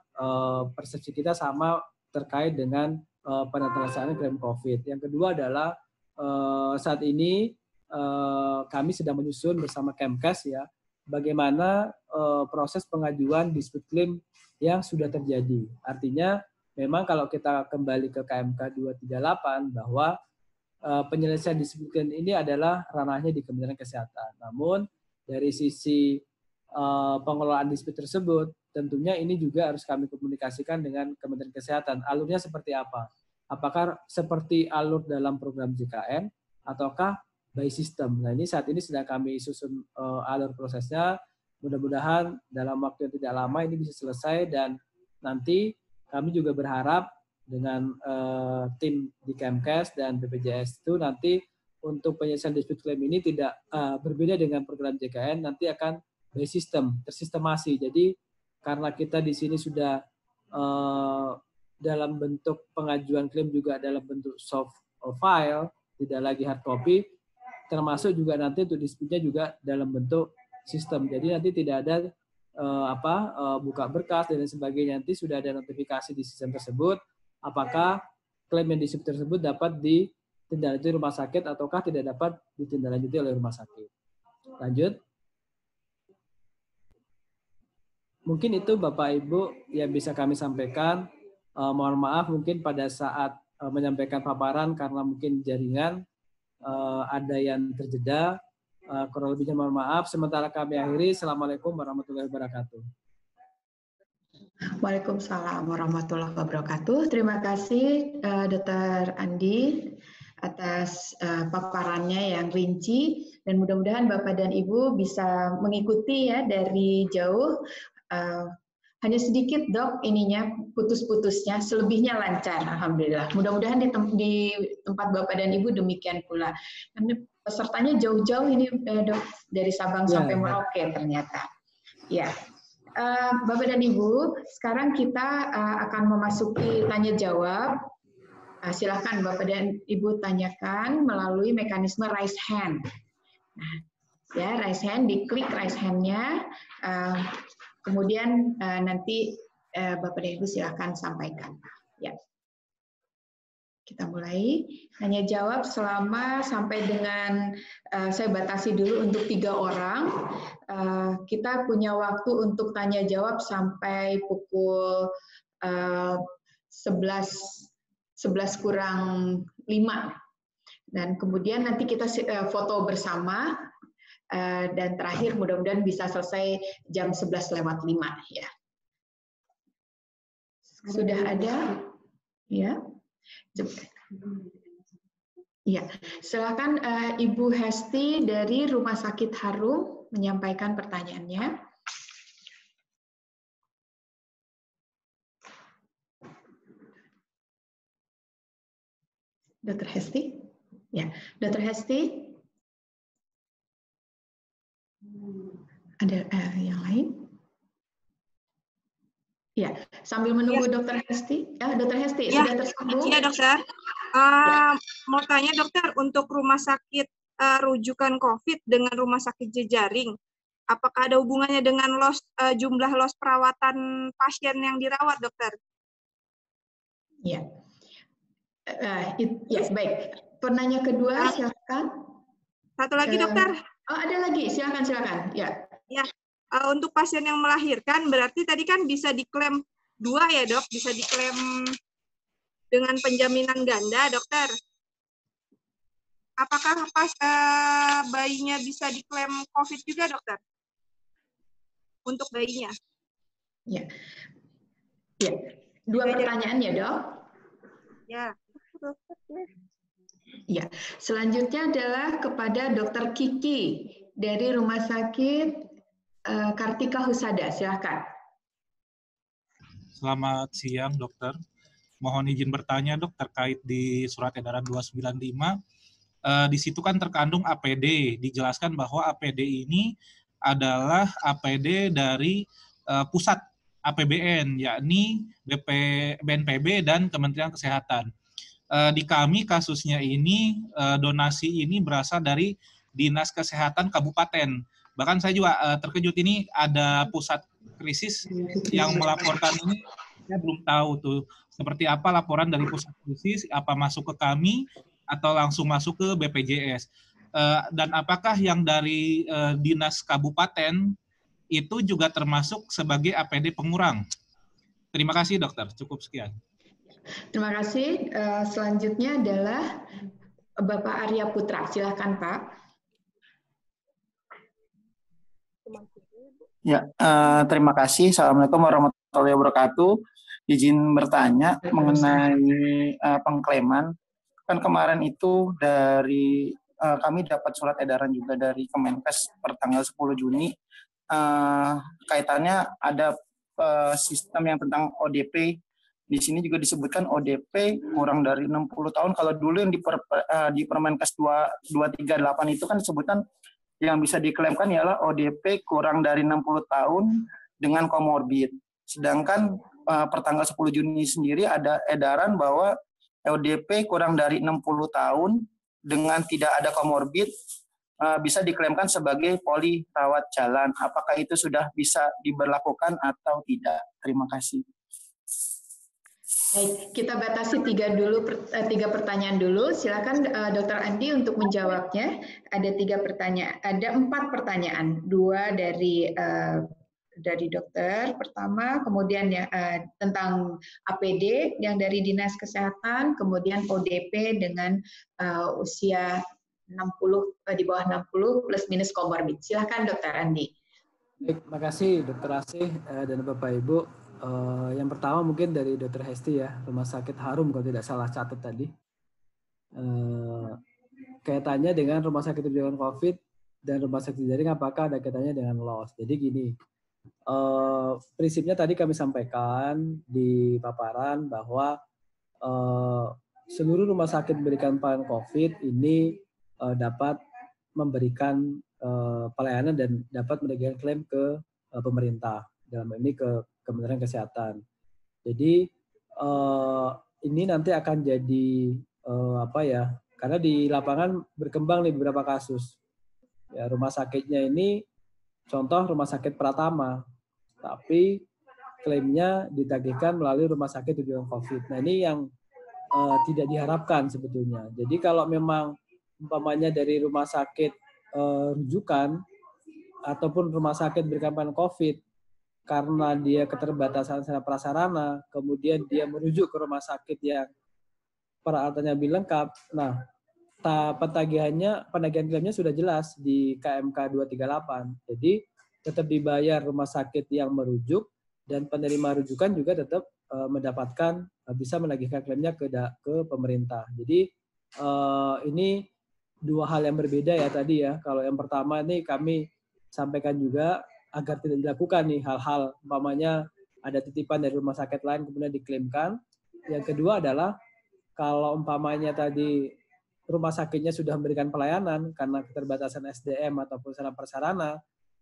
persepsi kita sama terkait dengan penelaksanaan klaim COVID. Yang kedua adalah saat ini kami sedang menyusun bersama Kemkes ya, bagaimana proses pengajuan dispute claim yang sudah terjadi. Artinya memang kalau kita kembali ke KMK 238 bahwa penyelesaian dispute claim ini adalah ranahnya di Kementerian Kesehatan. Namun dari sisi pengelolaan dispute tersebut, tentunya ini juga harus kami komunikasikan dengan Kementerian Kesehatan. Alurnya seperti apa? Apakah seperti alur dalam program JKN ataukah by system? Nah, ini saat ini sedang kami susun alur prosesnya. Mudah-mudahan dalam waktu yang tidak lama ini bisa selesai, dan nanti kami juga berharap dengan tim di Kemkes dan BPJS itu nanti untuk penyelesaian dispute claim ini tidak berbeda dengan program JKN, nanti akan by system, tersistemasi. Jadi karena kita di sini sudah dalam bentuk pengajuan klaim juga dalam bentuk soft file, tidak lagi hard copy, termasuk juga nanti untuk dispute-nya juga dalam bentuk sistem. Jadi nanti tidak ada buka berkas dan sebagainya. Nanti sudah ada notifikasi di sistem tersebut apakah klaim yang dispute tersebut dapat ditindaklanjuti rumah sakit ataukah tidak dapat ditindaklanjuti oleh rumah sakit. Lanjut. Mungkin itu Bapak Ibu yang bisa kami sampaikan. Mohon maaf mungkin pada saat menyampaikan paparan karena mungkin jaringan ada yang terjeda. Kurang lebihnya mohon maaf. Sementara kami akhiri. Assalamualaikum warahmatullahi wabarakatuh. Waalaikumsalam warahmatullahi wabarakatuh. Terima kasih Dr. Andi atas paparannya yang rinci, dan mudah-mudahan Bapak dan Ibu bisa mengikuti ya dari jauh. Hanya sedikit Dok ininya putus-putusnya, selebihnya lancar alhamdulillah. Mudah-mudahan di tempat Bapak dan Ibu demikian pula. Karena pesertanya jauh-jauh ini Dok, dari Sabang sampai Merauke ternyata. Ya. Bapak dan Ibu, sekarang kita akan memasuki tanya jawab. Silakan Bapak dan Ibu tanyakan melalui mekanisme raise hand. Nah, ya raise hand, diklik raise hand-nya. Kemudian nanti Bapak dan Ibu silakan sampaikan. Ya. Kita mulai tanya jawab selama sampai dengan saya batasi dulu untuk 3 orang. Kita punya waktu untuk tanya jawab sampai pukul 11 kurang 5. Dan kemudian nanti kita foto bersama. Dan terakhir mudah-mudahan bisa selesai jam 11:05 ya. Sudah ada? Ya. Ya, silakan Ibu Hesti dari Rumah Sakit Harum menyampaikan pertanyaannya. Dr. Hesti? Ya, Dr. Hesti? Ada yang lain? Ya, sambil menunggu ya. Dr. Hesti. Dr. Hesti ya, sudah tersambung? Iya, Dokter. Mau tanya, Dokter, untuk rumah sakit rujukan COVID dengan rumah sakit jejaring, apakah ada hubungannya dengan jumlah los perawatan pasien yang dirawat, Dokter? Ya. Yes, baik. Penanya kedua, silakan. Satu lagi, Dokter. Ada lagi, silakan. Ya. Ya. Untuk pasien yang melahirkan, berarti tadi kan bisa diklaim 2 ya, Dok? Bisa diklaim dengan penjaminan ganda, Dokter? apakah pas bayinya bisa diklaim COVID juga, dokter? Untuk bayinya? Ya, ya. Dua pertanyaan ya, Dok? Ya. Ya, selanjutnya adalah kepada Dokter Kiki dari Rumah Sakit Kartika Husada. Silakan. Selamat siang, dokter. Mohon izin bertanya, dok, terkait di surat edaran 295. Di situ kan terkandung APD. Dijelaskan bahwa APD ini adalah APD dari pusat APBN, yakni BNPB dan Kementerian Kesehatan. Di kami kasusnya ini, donasi ini berasal dari Dinas Kesehatan Kabupaten. Bahkan saya juga terkejut, ini ada pusat krisis yang melaporkan ini. Saya belum tahu tuh seperti apa laporan dari pusat krisis, apa masuk ke kami atau langsung masuk ke BPJS. Dan apakah yang dari Dinas Kabupaten itu juga termasuk sebagai APD pengurang? Terima kasih, dokter. Cukup sekian. Terima kasih. Selanjutnya adalah Bapak Arya Putra. Silakan, Pak. Ya, terima kasih. Assalamualaikum warahmatullahi wabarakatuh. Izin bertanya mengenai pengklaiman. Kan kemarin itu dari kami dapat surat edaran juga dari Kemenkes per tanggal 10 Juni. Kaitannya ada sistem yang tentang ODP. Di sini juga disebutkan ODP kurang dari 60 tahun. Kalau dulu yang di Permenkes 238 itu kan disebutkan yang bisa diklaimkan ialah ODP kurang dari 60 tahun dengan komorbid. Sedangkan per tanggal 10 Juni sendiri ada edaran bahwa ODP kurang dari 60 tahun dengan tidak ada komorbid bisa diklaimkan sebagai poli rawat jalan. Apakah itu sudah bisa diberlakukan atau tidak? Terima kasih. Baik, kita batasi tiga pertanyaan dulu. Silakan Dr. Andi untuk menjawabnya. Ada 3 pertanyaan, ada 4 pertanyaan. 2 dari dokter pertama, kemudian ya, tentang APD yang dari Dinas Kesehatan, kemudian ODP dengan usia 60 di bawah 60 plus minus komorbid. Silakan Dr. Andi. Baik, makasih Dr. Asih dan Bapak Ibu. Yang pertama mungkin dari Dr. Hesti ya, Rumah Sakit Harum kalau tidak salah catat tadi. Kaitannya dengan Rumah Sakit Rujukan COVID dan Rumah Sakit Jaring, apakah ada kaitannya dengan LOS? Jadi gini, prinsipnya tadi kami sampaikan di paparan bahwa seluruh rumah sakit memberikan pelayanan COVID ini dapat memberikan pelayanan dan dapat mengajukan klaim ke pemerintah, dalam ini ke Kementerian Kesehatan. Jadi ini nanti akan jadi karena di lapangan berkembang nih beberapa kasus. Ya, rumah sakitnya ini contoh Rumah Sakit Pratama, tapi klaimnya ditagihkan melalui Rumah Sakit Rujukan COVID. Nah ini yang tidak diharapkan sebetulnya. Jadi kalau memang umpamanya dari rumah sakit rujukan ataupun rumah sakit berikan pelayanan COVID, karena dia keterbatasan sarana prasarana, kemudian dia merujuk ke rumah sakit yang peralatannya lebih lengkap. Nah, penagihan klaimnya sudah jelas di KMK 238. Jadi tetap dibayar rumah sakit yang merujuk dan penerima rujukan juga tetap mendapatkan bisa menagihkan klaimnya ke pemerintah. Jadi ini 2 hal yang berbeda ya tadi ya. Kalau yang pertama ini kami sampaikan juga agar tidak dilakukan nih hal-hal umpamanya ada titipan dari rumah sakit lain kemudian diklaimkan. Yang kedua adalah kalau umpamanya tadi rumah sakitnya sudah memberikan pelayanan karena keterbatasan SDM ataupun sarana prasarana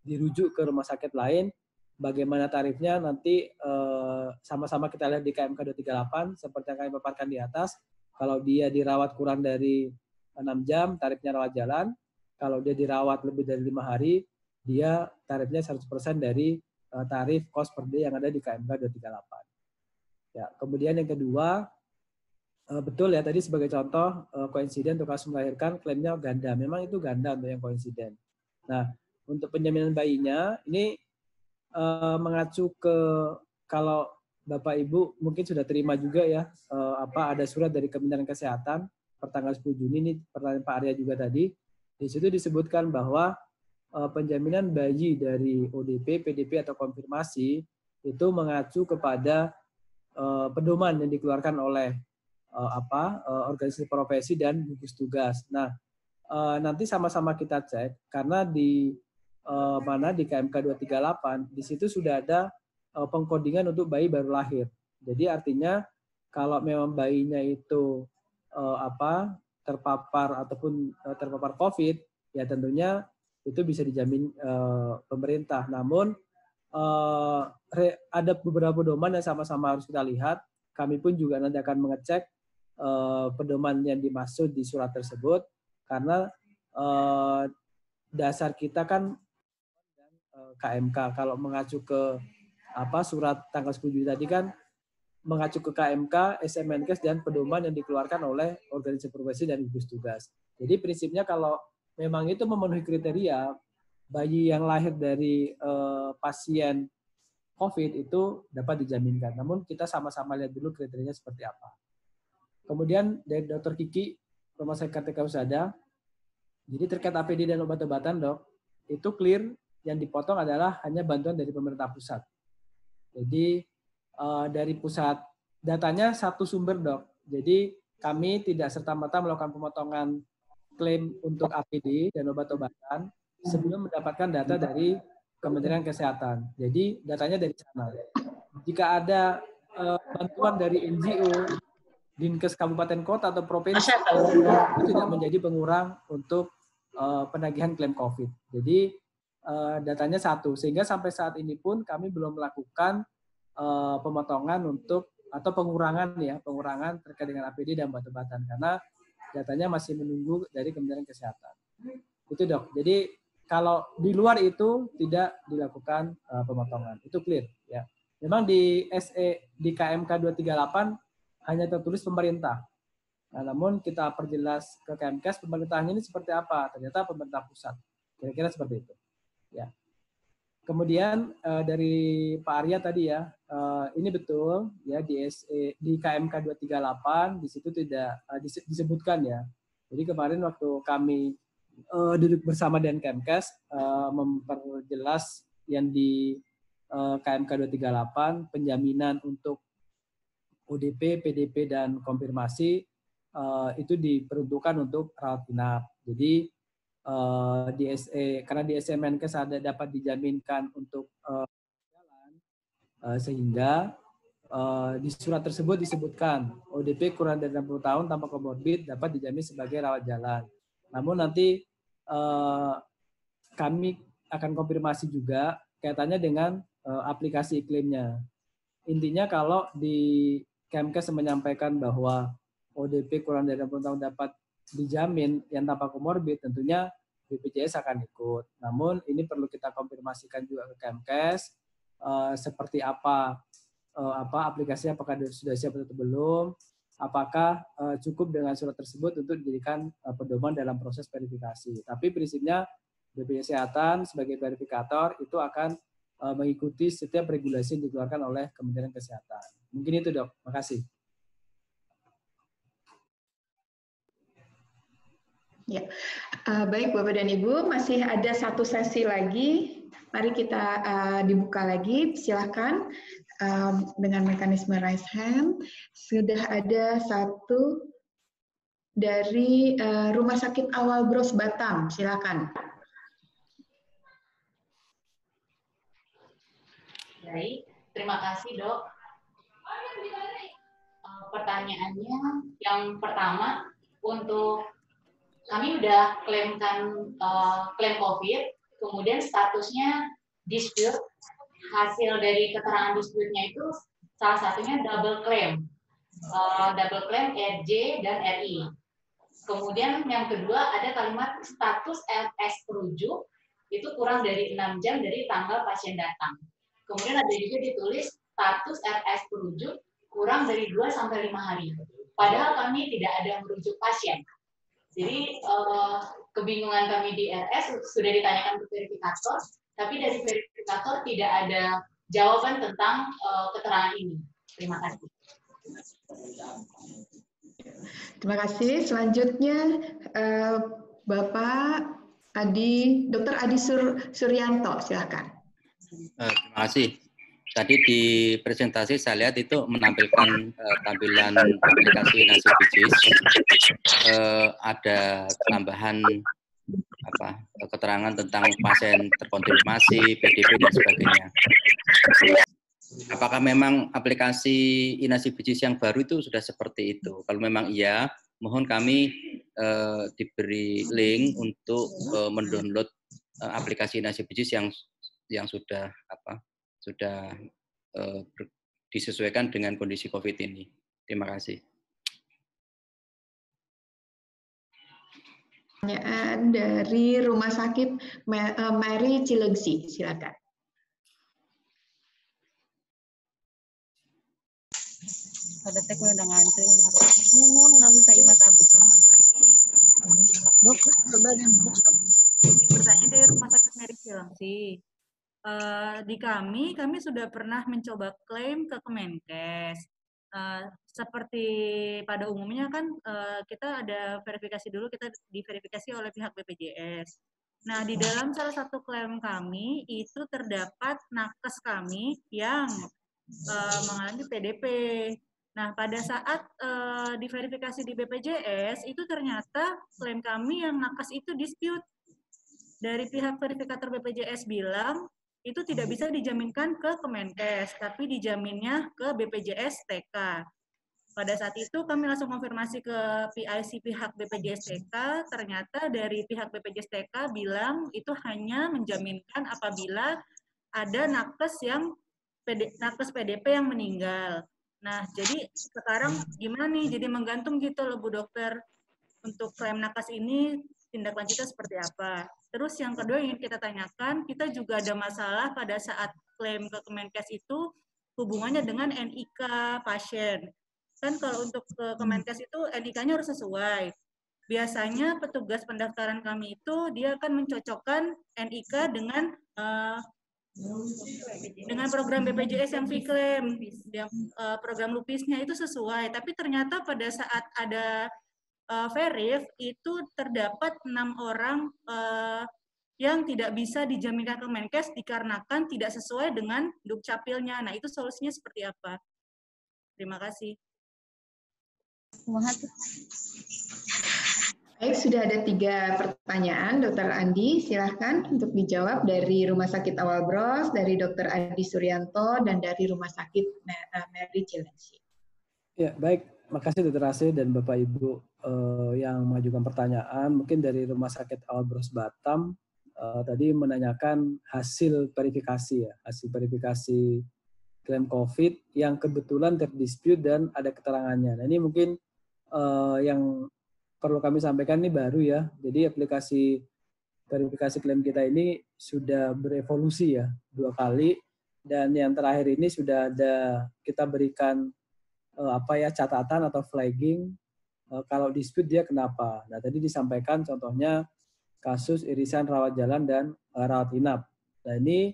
dirujuk ke rumah sakit lain, bagaimana tarifnya nanti sama-sama kita lihat di KMK 238 seperti yang kami paparkan di atas. Kalau dia dirawat kurang dari 6 jam, tarifnya rawat jalan. Kalau dia dirawat lebih dari 5 hari, dia tarifnya 100% dari tarif cost per day yang ada di KMK 238. Ya, kemudian yang kedua, betul ya tadi sebagai contoh koinsiden untuk kasus melahirkan klaimnya ganda. Memang itu ganda untuk yang koinsiden. Nah, untuk penjaminan bayinya ini mengacu ke kalau Bapak Ibu mungkin sudah terima juga ya ada surat dari Kementerian Kesehatan pertanggal 10 Juni ini pertanyaan Pak Arya juga tadi, di situ disebutkan bahwa penjaminan bayi dari ODP, PDP atau konfirmasi itu mengacu kepada pedoman yang dikeluarkan oleh organisasi profesi dan gugus tugas. Nah, nanti sama-sama kita cek karena di KMK 238 di situ sudah ada pengkodingan untuk bayi baru lahir. Jadi artinya kalau memang bayinya itu terpapar COVID, ya tentunya itu bisa dijamin pemerintah. Namun ada beberapa pedoman yang sama-sama harus kita lihat. Kami pun juga nanti akan mengecek pedoman yang dimaksud di surat tersebut, karena dasar kita kan KMK. Kalau mengacu ke surat tanggal 10 Juli tadi kan mengacu ke KMK, SMNKes dan pedoman yang dikeluarkan oleh organisasi profesi dan gugus tugas. Jadi prinsipnya kalau memang itu memenuhi kriteria, bayi yang lahir dari pasien COVID itu dapat dijaminkan. Namun kita sama-sama lihat dulu kriterianya seperti apa. Kemudian dari Dr. Kiki, Rumah Sakit Kartika Husada, jadi terkait APD dan obat-obatan, Dok, itu clear, yang dipotong adalah hanya bantuan dari pemerintah pusat. Jadi dari pusat, datanya satu sumber, Dok. Jadi kami tidak serta-merta melakukan pemotongan klaim untuk APD dan obat-obatan sebelum mendapatkan data dari Kementerian Kesehatan. Jadi datanya dari sana. Jika ada bantuan dari NGO, Dinkes Kabupaten Kota atau Provinsi, itu tidak menjadi pengurang untuk penagihan klaim COVID. Jadi datanya satu, sehingga sampai saat ini pun kami belum melakukan pemotongan atau pengurangan terkait dengan APD dan obat-obatan karena datanya masih menunggu dari Kementerian Kesehatan. Itu, Dok. Jadi kalau di luar itu tidak dilakukan pemotongan. Itu clear ya. Memang di KMK 238 hanya tertulis pemerintah. Nah, namun kita perjelas ke KMKes pemerintahnya ini seperti apa? Ternyata pemerintah pusat. Kira-kira seperti itu. Ya. Kemudian dari Pak Arya tadi ya, ini betul ya di KMK 238 di situ tidak disebutkan ya. Jadi kemarin waktu kami duduk bersama dengan KMKes memperjelas yang di KMK 238 penjaminan untuk ODP, PDP dan konfirmasi itu diperuntukkan untuk rawat inap. Jadi karena di SMNKes ada dapat dijaminkan untuk jalan, sehingga di surat tersebut disebutkan ODP kurang dari 60 tahun tanpa komorbid dapat dijamin sebagai rawat jalan. Namun nanti kami akan konfirmasi juga kaitannya dengan aplikasi iklimnya. Intinya kalau di KMKes menyampaikan bahwa ODP kurang dari 60 tahun dapat dijamin yang tanpa komorbid, tentunya BPJS akan ikut. Namun ini perlu kita konfirmasikan juga ke KMKes seperti apa aplikasinya, apakah sudah siap atau belum, apakah cukup dengan surat tersebut untuk dijadikan pedoman dalam proses verifikasi. Tapi prinsipnya BPJS Kesehatan sebagai verifikator itu akan mengikuti setiap regulasi yang dikeluarkan oleh Kementerian Kesehatan. Mungkin itu, Dok. Makasih. Ya, baik Bapak dan Ibu, masih ada satu sesi lagi. Mari kita dibuka lagi. Silakan dengan mekanisme raise hand. Sudah ada satu dari Rumah Sakit Awal Bros Batam. Silakan. Baik, terima kasih, Dok. Pertanyaannya yang pertama, untuk kami udah klaim COVID, kemudian statusnya dispute. Hasil dari keterangan dispute-nya itu salah satunya double claim RJ dan RI. Kemudian yang kedua ada kalimat status RS perujuk itu kurang dari 6 jam dari tanggal pasien datang. Kemudian ada juga ditulis status RS perujuk kurang dari 2 sampai 5 hari. Padahal kami tidak ada merujuk pasien. Jadi kebingungan kami di RS sudah ditanyakan ke verifikator, tapi dari verifikator tidak ada jawaban tentang keterangan ini. Terima kasih. Terima kasih. Selanjutnya Bapak Dr. Adi Suryanto, silakan. Terima kasih. Tadi di presentasi saya lihat itu menampilkan tampilan aplikasi Nasibijis. Ada tambahan keterangan tentang pasien terkonfirmasi, PDP dan sebagainya. Apakah memang aplikasi Nasibijis yang baru itu sudah seperti itu? Kalau memang iya, mohon kami diberi link untuk mendownload aplikasi Nasibijis yang sudah disesuaikan dengan kondisi COVID ini. Terima kasih. Pertanyaan dari Rumah Sakit Mary Cilengsi, silakan. Pada teknik udah ngantri, imat abis. Dok, bertanya dari Rumah Sakit Mary Cilengsi. Di kami sudah pernah mencoba klaim ke Kemenkes. Seperti pada umumnya kan kita ada verifikasi dulu, kita diverifikasi oleh pihak BPJS. Nah, di dalam salah satu klaim kami itu terdapat nakes kami yang mengalami PDP. Nah, pada saat diverifikasi di BPJS itu ternyata klaim kami yang nakes itu dispute. Dari pihak verifikator BPJS bilang itu tidak bisa dijaminkan ke Kemenkes, tapi dijaminnya ke BPJS TK. Pada saat itu kami langsung konfirmasi ke PIC pihak BPJS TK, ternyata dari pihak BPJS TK bilang itu hanya menjaminkan apabila ada nakes PDP yang meninggal. Nah, jadi sekarang gimana nih? Jadi menggantung gitu loh Bu Dokter. Untuk klaim nakes ini tindak lanjutnya seperti apa? Terus yang kedua yang ingin kita tanyakan, kita juga ada masalah pada saat klaim ke Kemenkes itu hubungannya dengan NIK pasien. Kan kalau untuk ke Kemenkes itu NIK-nya harus sesuai. Biasanya petugas pendaftaran kami itu dia akan mencocokkan NIK dengan program BPJS yang V-Claim. Program LUPIS-nya itu sesuai, tapi ternyata pada saat ada verif itu terdapat 6 orang yang tidak bisa dijaminkan Kemenkes dikarenakan tidak sesuai dengan Dukcapilnya. Nah, itu solusinya seperti apa? Terima kasih. Baik, sudah ada 3 pertanyaan. Dr. Andi, silahkan untuk dijawab dari Rumah Sakit Awal Bros, dari Dr. Adi Suryanto, dan dari Rumah Sakit Mary Cilengsi. Ya, baik. Makasih Dr. Asih dan Bapak Ibu yang mengajukan pertanyaan. Mungkin dari Rumah Sakit Awal Bros Batam tadi menanyakan hasil verifikasi ya, hasil verifikasi klaim COVID yang kebetulan terdispute dan ada keterangannya. Nah, ini mungkin yang perlu kami sampaikan ini baru ya. Jadi aplikasi verifikasi klaim kita ini sudah berevolusi ya 2 kali, dan yang terakhir ini sudah ada kita berikan catatan atau flagging kalau dispute dia kenapa. Nah, tadi disampaikan contohnya kasus irisan rawat jalan dan rawat inap. Nah, ini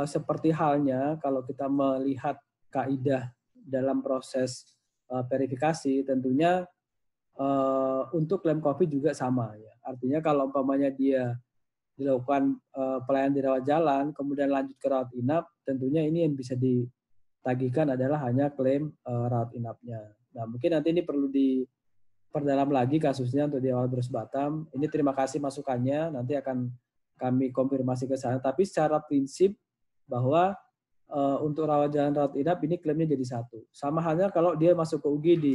seperti halnya kalau kita melihat kaidah dalam proses verifikasi, tentunya untuk klaim COVID juga sama ya. Artinya kalau umpamanya dia dilakukan pelayanan di rawat jalan, kemudian lanjut ke rawat inap, tentunya ini yang bisa ditagihkan adalah hanya klaim rawat inapnya. Nah, mungkin nanti ini perlu diperdalam lagi kasusnya untuk di Awal Bros Batam. Ini terima kasih masukannya, nanti akan kami konfirmasi ke sana. Tapi secara prinsip bahwa untuk rawat jalan rawat inap ini klaimnya jadi satu. Sama halnya kalau dia masuk ke UGD.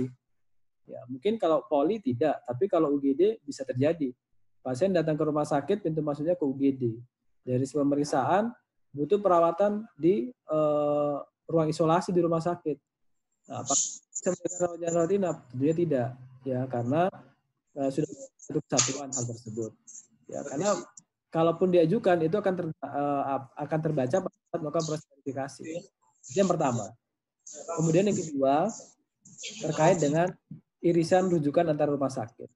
Ya, mungkin kalau poli tidak, tapi kalau UGD bisa terjadi. Pasien datang ke rumah sakit, pintu masuknya ke UGD. Dari pemeriksaan butuh perawatan di ruang isolasi di rumah sakit. Nah, apakah bisa memberikan rawat jalan rawat inap? Tentunya tidak, ya, karena sudah bentuk kesatuan hal tersebut. Ya, karena kalaupun diajukan itu akan terbaca pada saat melakukan proses verifikasi. Itu yang pertama. Kemudian yang kedua terkait dengan irisan rujukan antar rumah sakit.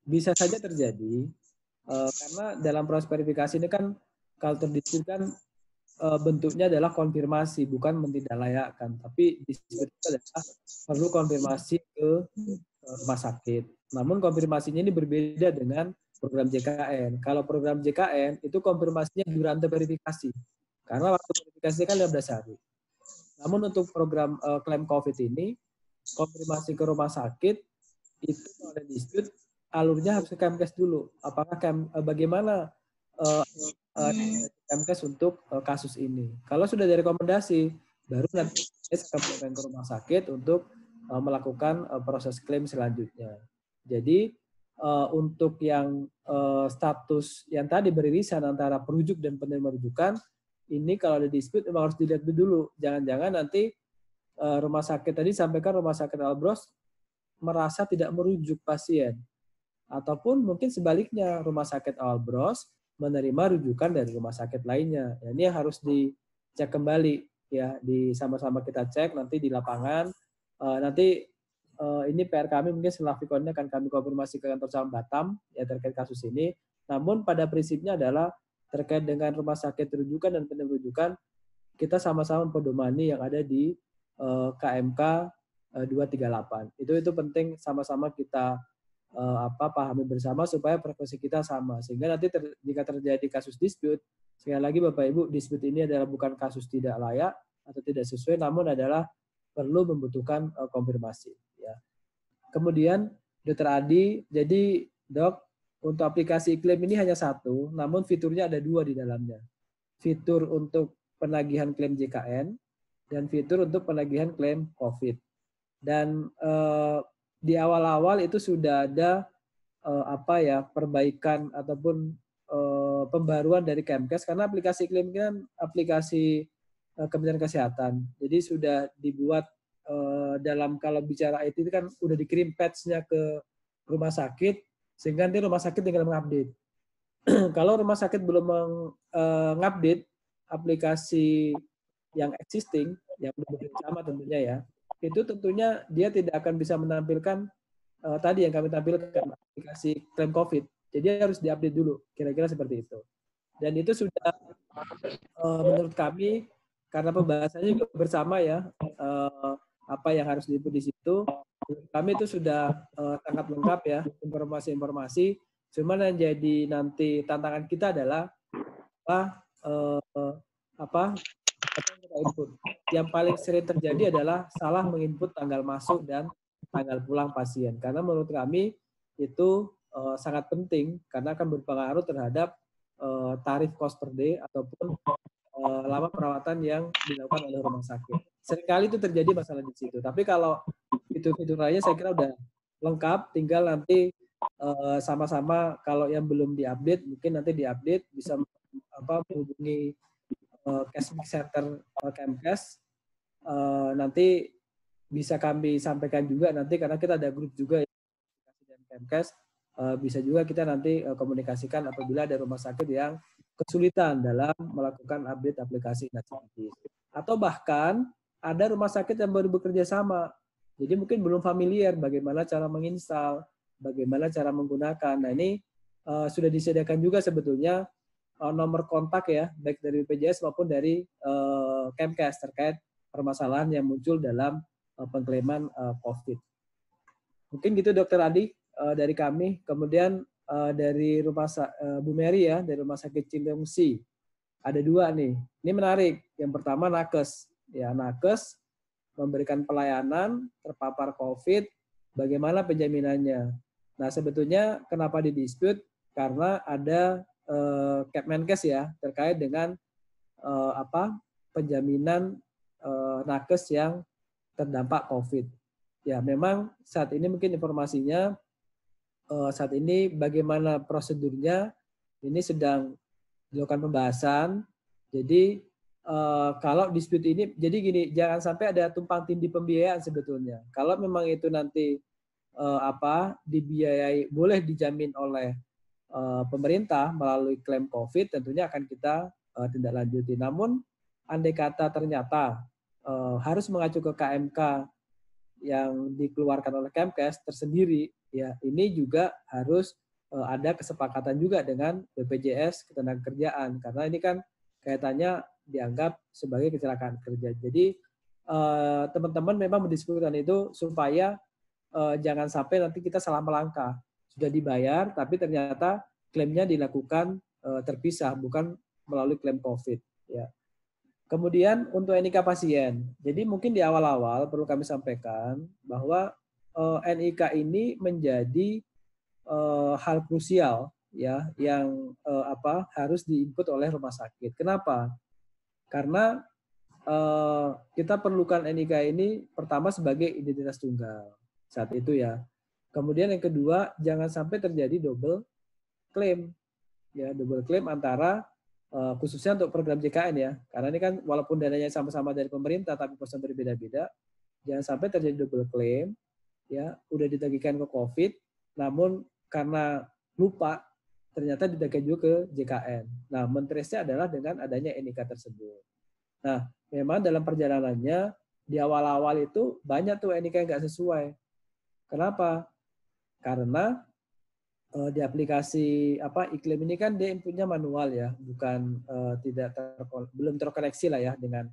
Bisa saja terjadi karena dalam proses verifikasi ini kan kalau terdiskusikan bentuknya adalah konfirmasi, bukan mentidaklayakkan, tapi disebut adalah perlu konfirmasi ke rumah sakit. Namun konfirmasinya ini berbeda dengan program JKN. Kalau program JKN itu konfirmasinya durante verifikasi. Karena waktu verifikasi kan 15 hari. Namun untuk program klaim COVID ini, konfirmasi ke rumah sakit itu kalau ada dispute, alurnya harus ke Kemkes dulu. Apakah bagaimana Kemkes untuk kasus ini? Kalau sudah ada rekomendasi, baru nanti akan ke rumah sakit untuk melakukan proses klaim selanjutnya. Jadi untuk yang status yang tadi beririsan antara perujuk dan penerima rujukan, ini kalau ada dispute memang harus dilihat dulu. Jangan-jangan nanti rumah sakit tadi sampaikan rumah sakit Albros merasa tidak merujuk pasien. Ataupun mungkin sebaliknya, rumah sakit Albros menerima rujukan dari rumah sakit lainnya. Ya, ini harus dicek kembali. Ya, sama-sama kita cek nanti di lapangan. Nanti ini PR kami mungkin setelah Vkonnya akan kami konfirmasi ke kantor cabang Batam ya terkait kasus ini. Namun pada prinsipnya adalah terkait dengan rumah sakit rujukan dan penerima rujukan, kita sama-sama mempedomani yang ada di KMK 238. Itu penting sama-sama kita pahami bersama supaya frekuensi kita sama. Sehingga nanti jika terjadi kasus dispute, sekali lagi Bapak Ibu, dispute ini adalah bukan kasus tidak layak atau tidak sesuai, namun adalah perlu membutuhkan konfirmasi. Ya. Kemudian Dr. Adi, jadi Dok, untuk aplikasi klaim ini hanya satu, namun fiturnya ada 2 di dalamnya. Fitur untuk penagihan klaim JKN dan fitur untuk penagihan klaim COVID. Dan di awal-awal itu sudah ada perbaikan ataupun pembaruan dari Kemkes karena aplikasi klaim kan aplikasi Kementerian Kesehatan. Jadi sudah dibuat dalam kalau bicara IT itu kan udah dikirim patch-nya ke rumah sakit sehingga nanti rumah sakit tinggal mengupdate. Kalau rumah sakit belum mengupdate aplikasi yang existing yang berbeda sama tentunya ya, itu tentunya dia tidak akan bisa menampilkan tadi yang kami tampilkan aplikasi klaim COVID. Jadi harus diupdate dulu, kira-kira seperti itu. Dan itu sudah menurut kami karena pembahasannya juga bersama ya apa yang harus diinput di situ. Kami itu sudah sangat lengkap ya informasi-informasi. Cuman yang jadi nanti tantangan kita adalah input. Yang paling sering terjadi adalah salah menginput tanggal masuk dan tanggal pulang pasien. Karena menurut kami itu sangat penting karena akan berpengaruh terhadap tarif cost per day ataupun lama perawatan yang dilakukan oleh rumah sakit. Seringkali itu terjadi masalah di situ. Tapi kalau fitur-fitur lainnya saya kira udah lengkap, tinggal nanti sama-sama kalau yang belum diupdate mungkin nanti diupdate bisa menghubungi Cashback Center Kemkes. Nanti bisa kami sampaikan juga nanti karena kita ada grup juga ya, dan Kemkes bisa juga kita nanti komunikasikan apabila ada rumah sakit yang kesulitan dalam melakukan update aplikasi Inacipidis. Atau bahkan ada rumah sakit yang baru bekerja sama, jadi mungkin belum familiar bagaimana cara menginstal, bagaimana cara menggunakan. Nah ini sudah disediakan juga sebetulnya nomor kontak ya, baik dari BPJS maupun dari Kemkes terkait permasalahan yang muncul dalam pengklaiman COVID. Mungkin gitu Dr. Adi dari kami. Kemudian dari Bu Mary ya, dari Rumah Sakit Cilincing. Ada 2 nih. Ini menarik. Yang pertama nakes. Ya, nakes memberikan pelayanan terpapar COVID, bagaimana penjaminannya. Nah, sebetulnya kenapa didispute? Karena ada Kepmenkes ya terkait dengan penjaminan nakes yang terdampak COVID. Ya, memang saat ini mungkin informasinya saat ini bagaimana prosedurnya ini sedang dilakukan pembahasan. Jadi kalau dispute ini, jadi gini, jangan sampai ada tumpang tindih pembiayaan sebetulnya. Kalau memang itu nanti dibiayai, boleh dijamin oleh pemerintah melalui klaim COVID, tentunya akan kita tindak lanjuti. Namun, andai kata ternyata harus mengacu ke KMK yang dikeluarkan oleh Kemkes tersendiri, ya ini juga harus ada kesepakatan juga dengan BPJS Ketenagakerjaan karena ini kan kaitannya dianggap sebagai kecelakaan kerja. Jadi teman-teman memang mendiskusikan itu supaya jangan sampai nanti kita salah melangkah. Sudah dibayar, tapi ternyata klaimnya dilakukan terpisah, bukan melalui klaim COVID. Ya. Kemudian untuk NIK pasien, jadi mungkin di awal-awal perlu kami sampaikan bahwa NIK ini menjadi hal krusial ya yang harus diinput oleh rumah sakit. Kenapa? Karena kita perlukan NIK ini pertama sebagai identitas tunggal saat itu ya. Kemudian yang kedua, jangan sampai terjadi double claim ya, double claim antara khususnya untuk program JKN ya, karena ini kan walaupun dananya sama-sama dari pemerintah tapi porsinya berbeda-beda, jangan sampai terjadi double claim ya, udah ditagihkan ke COVID, namun karena lupa ternyata ditagih juga ke JKN. Nah, mentrace-nya adalah dengan adanya NIK tersebut. Nah, memang dalam perjalanannya di awal-awal itu banyak tuh NIK yang nggak sesuai. Kenapa? Karena di aplikasi iklim ini kan dia inputnya manual ya, bukan belum terkoneksi lah ya dengan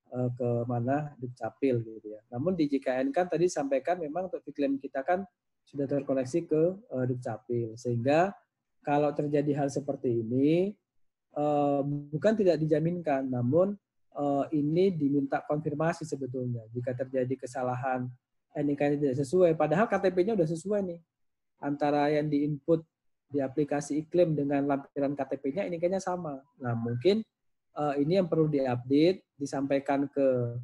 ke mana Dukcapil gitu ya. Namun di JKN kan tadi sampaikan memang untuk iklim kita kan sudah terkoneksi ke Dukcapil, sehingga kalau terjadi hal seperti ini bukan tidak dijaminkan, namun ini diminta konfirmasi sebetulnya jika terjadi kesalahan NIK tidak sesuai, padahal KTP-nya udah sesuai nih. Antara yang diinput di aplikasi iklim dengan lampiran KTP-nya ini kayaknya sama. Nah, mungkin ini yang perlu diupdate, disampaikan ke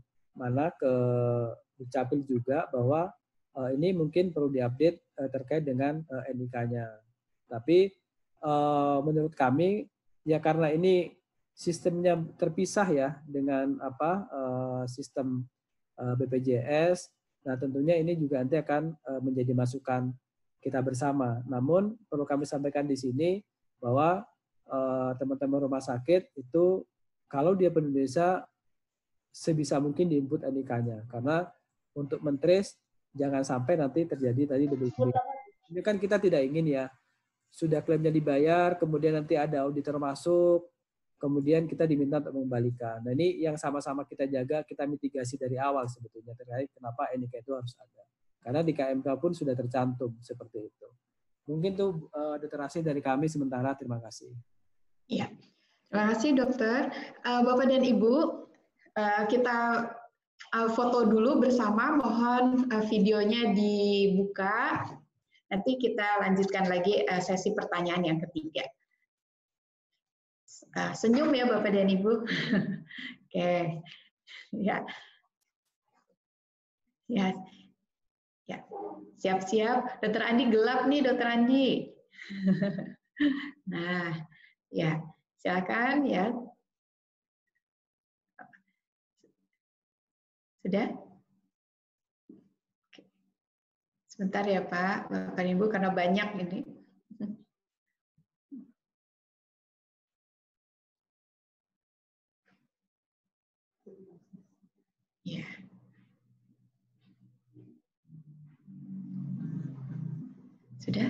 Dukcapil juga bahwa ini mungkin perlu diupdate terkait dengan NIK-nya. Tapi menurut kami ya karena ini sistemnya terpisah ya dengan sistem BPJS. Nah, tentunya ini juga nanti akan menjadi masukan kita bersama. Namun perlu kami sampaikan di sini bahwa teman-teman rumah sakit itu kalau dia Indonesia sebisa mungkin diinput NIK-nya, karena untuk mentrace jangan sampai nanti terjadi tadi double claim. Ini kan kita tidak ingin ya, sudah klaimnya dibayar, kemudian nanti ada auditor masuk, kemudian kita diminta untuk mengembalikan. Nah, ini yang sama-sama kita jaga, kita mitigasi dari awal sebetulnya terkait kenapa NIK itu harus ada. Karena di KMK pun sudah tercantum seperti itu. Mungkin tuh Dr. Asih dari kami sementara. Terima kasih. Ya, terima kasih Dokter. Bapak dan Ibu, kita foto dulu bersama. Mohon videonya dibuka. Nanti kita lanjutkan lagi sesi pertanyaan yang ketiga. Senyum ya Bapak dan Ibu. Oke, ya, ya. Ya, siap-siap. Dokter Andi gelap nih, Dokter Andi. Nah, ya, silakan ya. Sudah? Sebentar ya Pak, Bapak Ibu, karena banyak ini. Ya. Sudah?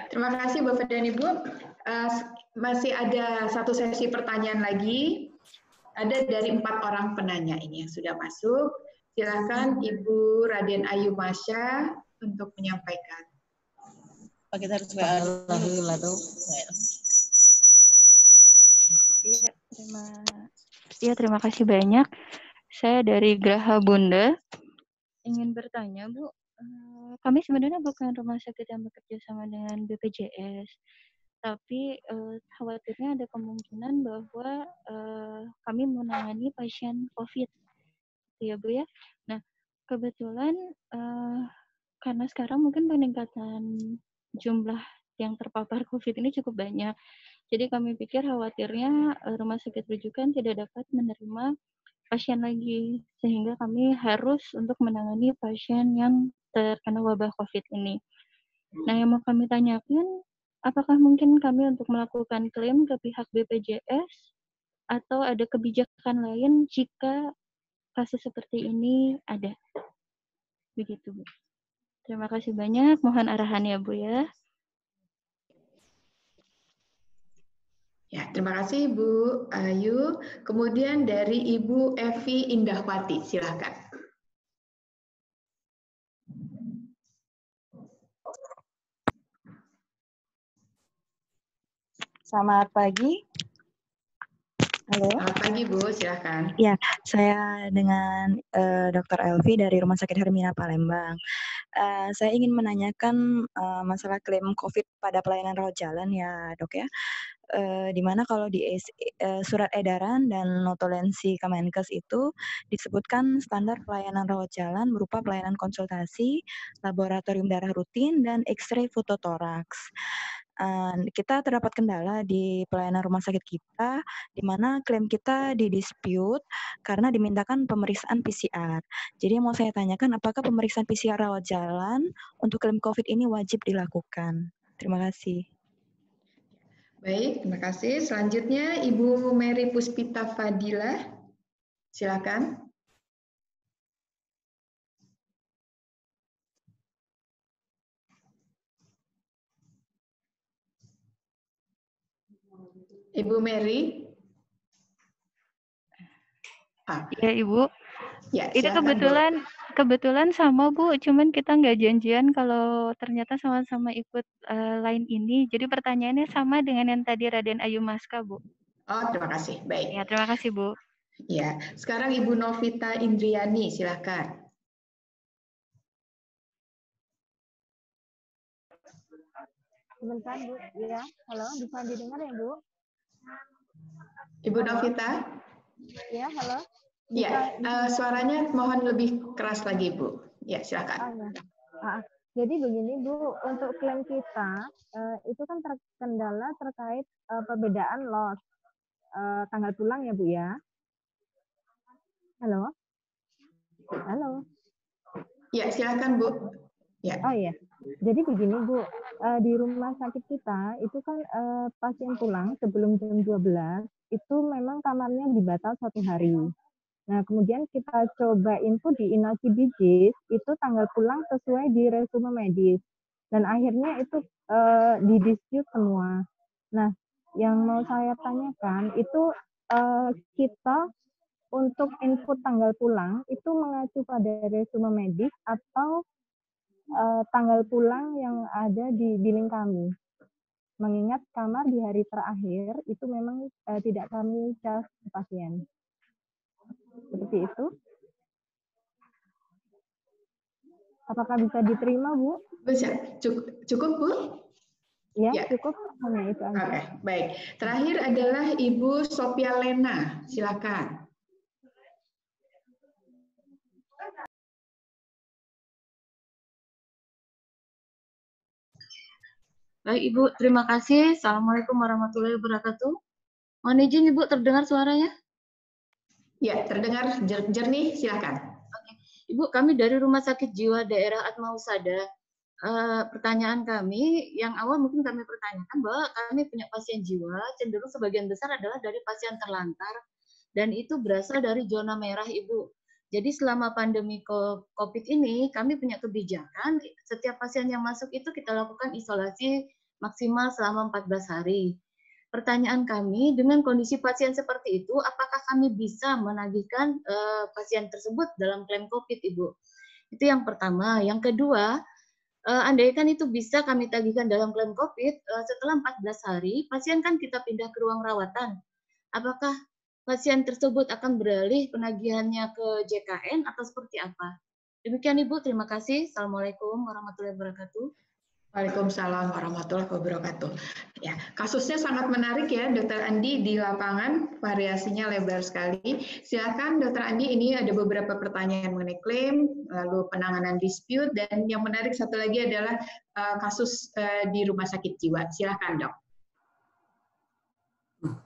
Terima kasih Bapak dan Ibu. Masih ada satu sesi pertanyaan lagi. Ada dari 4 orang penanya ini yang sudah masuk. Silakan Ibu Raden Ayu Masya untuk menyampaikan. Kita harus lalu. Terima kasih banyak. Saya dari Graha Bunda. Ingin bertanya, Bu. Kami sebenarnya bukan rumah sakit yang bekerja sama dengan BPJS, tapi khawatirnya ada kemungkinan bahwa kami menangani pasien COVID, ya Bu ya. Nah, kebetulan karena sekarang mungkin peningkatan jumlah yang terpapar COVID ini cukup banyak, jadi kami pikir khawatirnya rumah sakit rujukan tidak dapat menerima pasien lagi, sehingga kami harus untuk menangani pasien yang terkena wabah COVID ini. Nah, yang mau kami tanyakan, apakah mungkin kami untuk melakukan klaim ke pihak BPJS atau ada kebijakan lain jika kasus seperti ini ada? Begitu, Bu. Terima kasih banyak. Mohon arahannya, Bu ya. Ya, terima kasih Bu Ayu. Kemudian dari Ibu Evi Indahwati, silakan. Selamat pagi. Halo. Selamat pagi Bu, silakan. Ya, saya dengan Dr. Elvi dari Rumah Sakit Hermina Palembang. Saya ingin menanyakan masalah klaim COVID pada pelayanan rawat jalan ya dok ya. Di mana kalau di surat edaran dan notulensi Kemenkes itu disebutkan standar pelayanan rawat jalan berupa pelayanan konsultasi, laboratorium darah rutin, dan X-ray fototoraks. Kita terdapat kendala di pelayanan rumah sakit kita, di mana klaim kita didispute karena dimintakan pemeriksaan PCR. Jadi mau saya tanyakan, apakah pemeriksaan PCR rawat jalan untuk klaim COVID ini wajib dilakukan? Terima kasih. Baik, terima kasih. Selanjutnya Ibu Mary Puspita Fadila, silakan. Ibu Mary. Ya Ibu. Ya, itu silakan, kebetulan sama Bu, cuman kita nggak janjian kalau ternyata sama-sama ikut line ini. Jadi pertanyaannya sama dengan yang tadi Raden Ayu Maska, Bu. Oh, terima kasih. Baik. Ya, terima kasih Bu. Ya, sekarang Ibu Novita Indriani, silakan. Sebentar Bu, ya. Halo, bisa didengar ya Bu? Ibu Novita? Ya, halo. Ya, suaranya mohon lebih keras lagi Bu. Ya, silakan. Jadi begini Bu, untuk klaim kita itu kan terkendala terkait perbedaan loss tanggal pulang ya Bu ya. Halo? Halo? Ya, silakan Bu. Ya. Oh iya. Jadi begini Bu, di rumah sakit kita itu kan pasien pulang sebelum jam 12 itu memang kamarnya dibatal 1 hari. Nah kemudian kita coba input di Inasi Bijis itu tanggal pulang sesuai di resume medis dan akhirnya itu didispute semua. Nah yang mau saya tanyakan itu kita untuk input tanggal pulang itu mengacu pada resume medis atau tanggal pulang yang ada di billing kami. Mengingat kamar di hari terakhir itu memang tidak kami cas pasien. Seperti itu. Apakah bisa diterima, Bu? Bisa. Cukup, Bu? Ya, cukup. Hanya itu aja. Oke, baik. Terakhir adalah Ibu Sophia Lena. Silakan. Baik Ibu, terima kasih. Assalamualaikum warahmatullahi wabarakatuh. Mohon izin Ibu, terdengar suaranya? Ya, terdengar jernih. Silakan. Oke. Ibu, kami dari Rumah Sakit Jiwa Daerah Atmausada. Pertanyaan kami, yang awal mungkin kami pertanyakan bahwa kami punya pasien jiwa, cenderung sebagian besar adalah dari pasien terlantar, dan itu berasal dari zona merah Ibu. Jadi selama pandemi COVID ini, kami punya kebijakan, setiap pasien yang masuk itu kita lakukan isolasi maksimal selama 14 hari. Pertanyaan kami, dengan kondisi pasien seperti itu, apakah kami bisa menagihkan pasien tersebut dalam klaim COVID, Ibu? Itu yang pertama. Yang kedua, andaikan itu bisa kami tagihkan dalam klaim COVID, setelah 14 hari, pasien kan kita pindah ke ruang rawatan. Apakah pasien tersebut akan beralih penagihannya ke JKN atau seperti apa? Demikian Ibu, terima kasih. Assalamualaikum warahmatullahi wabarakatuh. Waalaikumsalam warahmatullahi wabarakatuh. Ya, kasusnya sangat menarik ya, Dr. Andi di lapangan, variasinya lebar sekali. Silakan Dr. Andi, ini ada beberapa pertanyaan mengenai klaim, lalu penanganan dispute, dan yang menarik satu lagi adalah kasus di rumah sakit jiwa. Silakan Dok.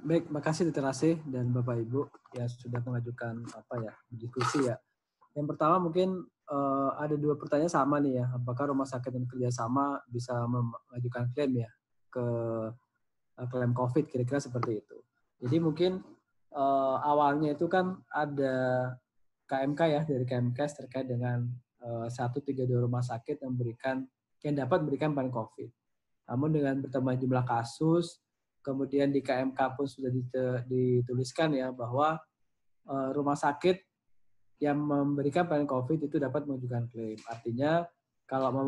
Baik, makasih Dr. Asih dan Bapak Ibu yang sudah mengajukan diskusi ya. Yang pertama mungkin ada 2 pertanyaan sama nih ya. Apakah rumah sakit dan kerjasama bisa mengajukan klaim ya? ke klaim COVID, kira-kira seperti itu. Jadi mungkin awalnya itu kan ada KMK ya, dari KMKes terkait dengan 132 rumah sakit yang dapat memberikan pelayanan COVID. Namun dengan bertambah jumlah kasus, kemudian di KMK pun sudah dituliskan ya bahwa rumah sakit yang memberikan pelayanan COVID itu dapat mengajukan klaim. Artinya kalau mau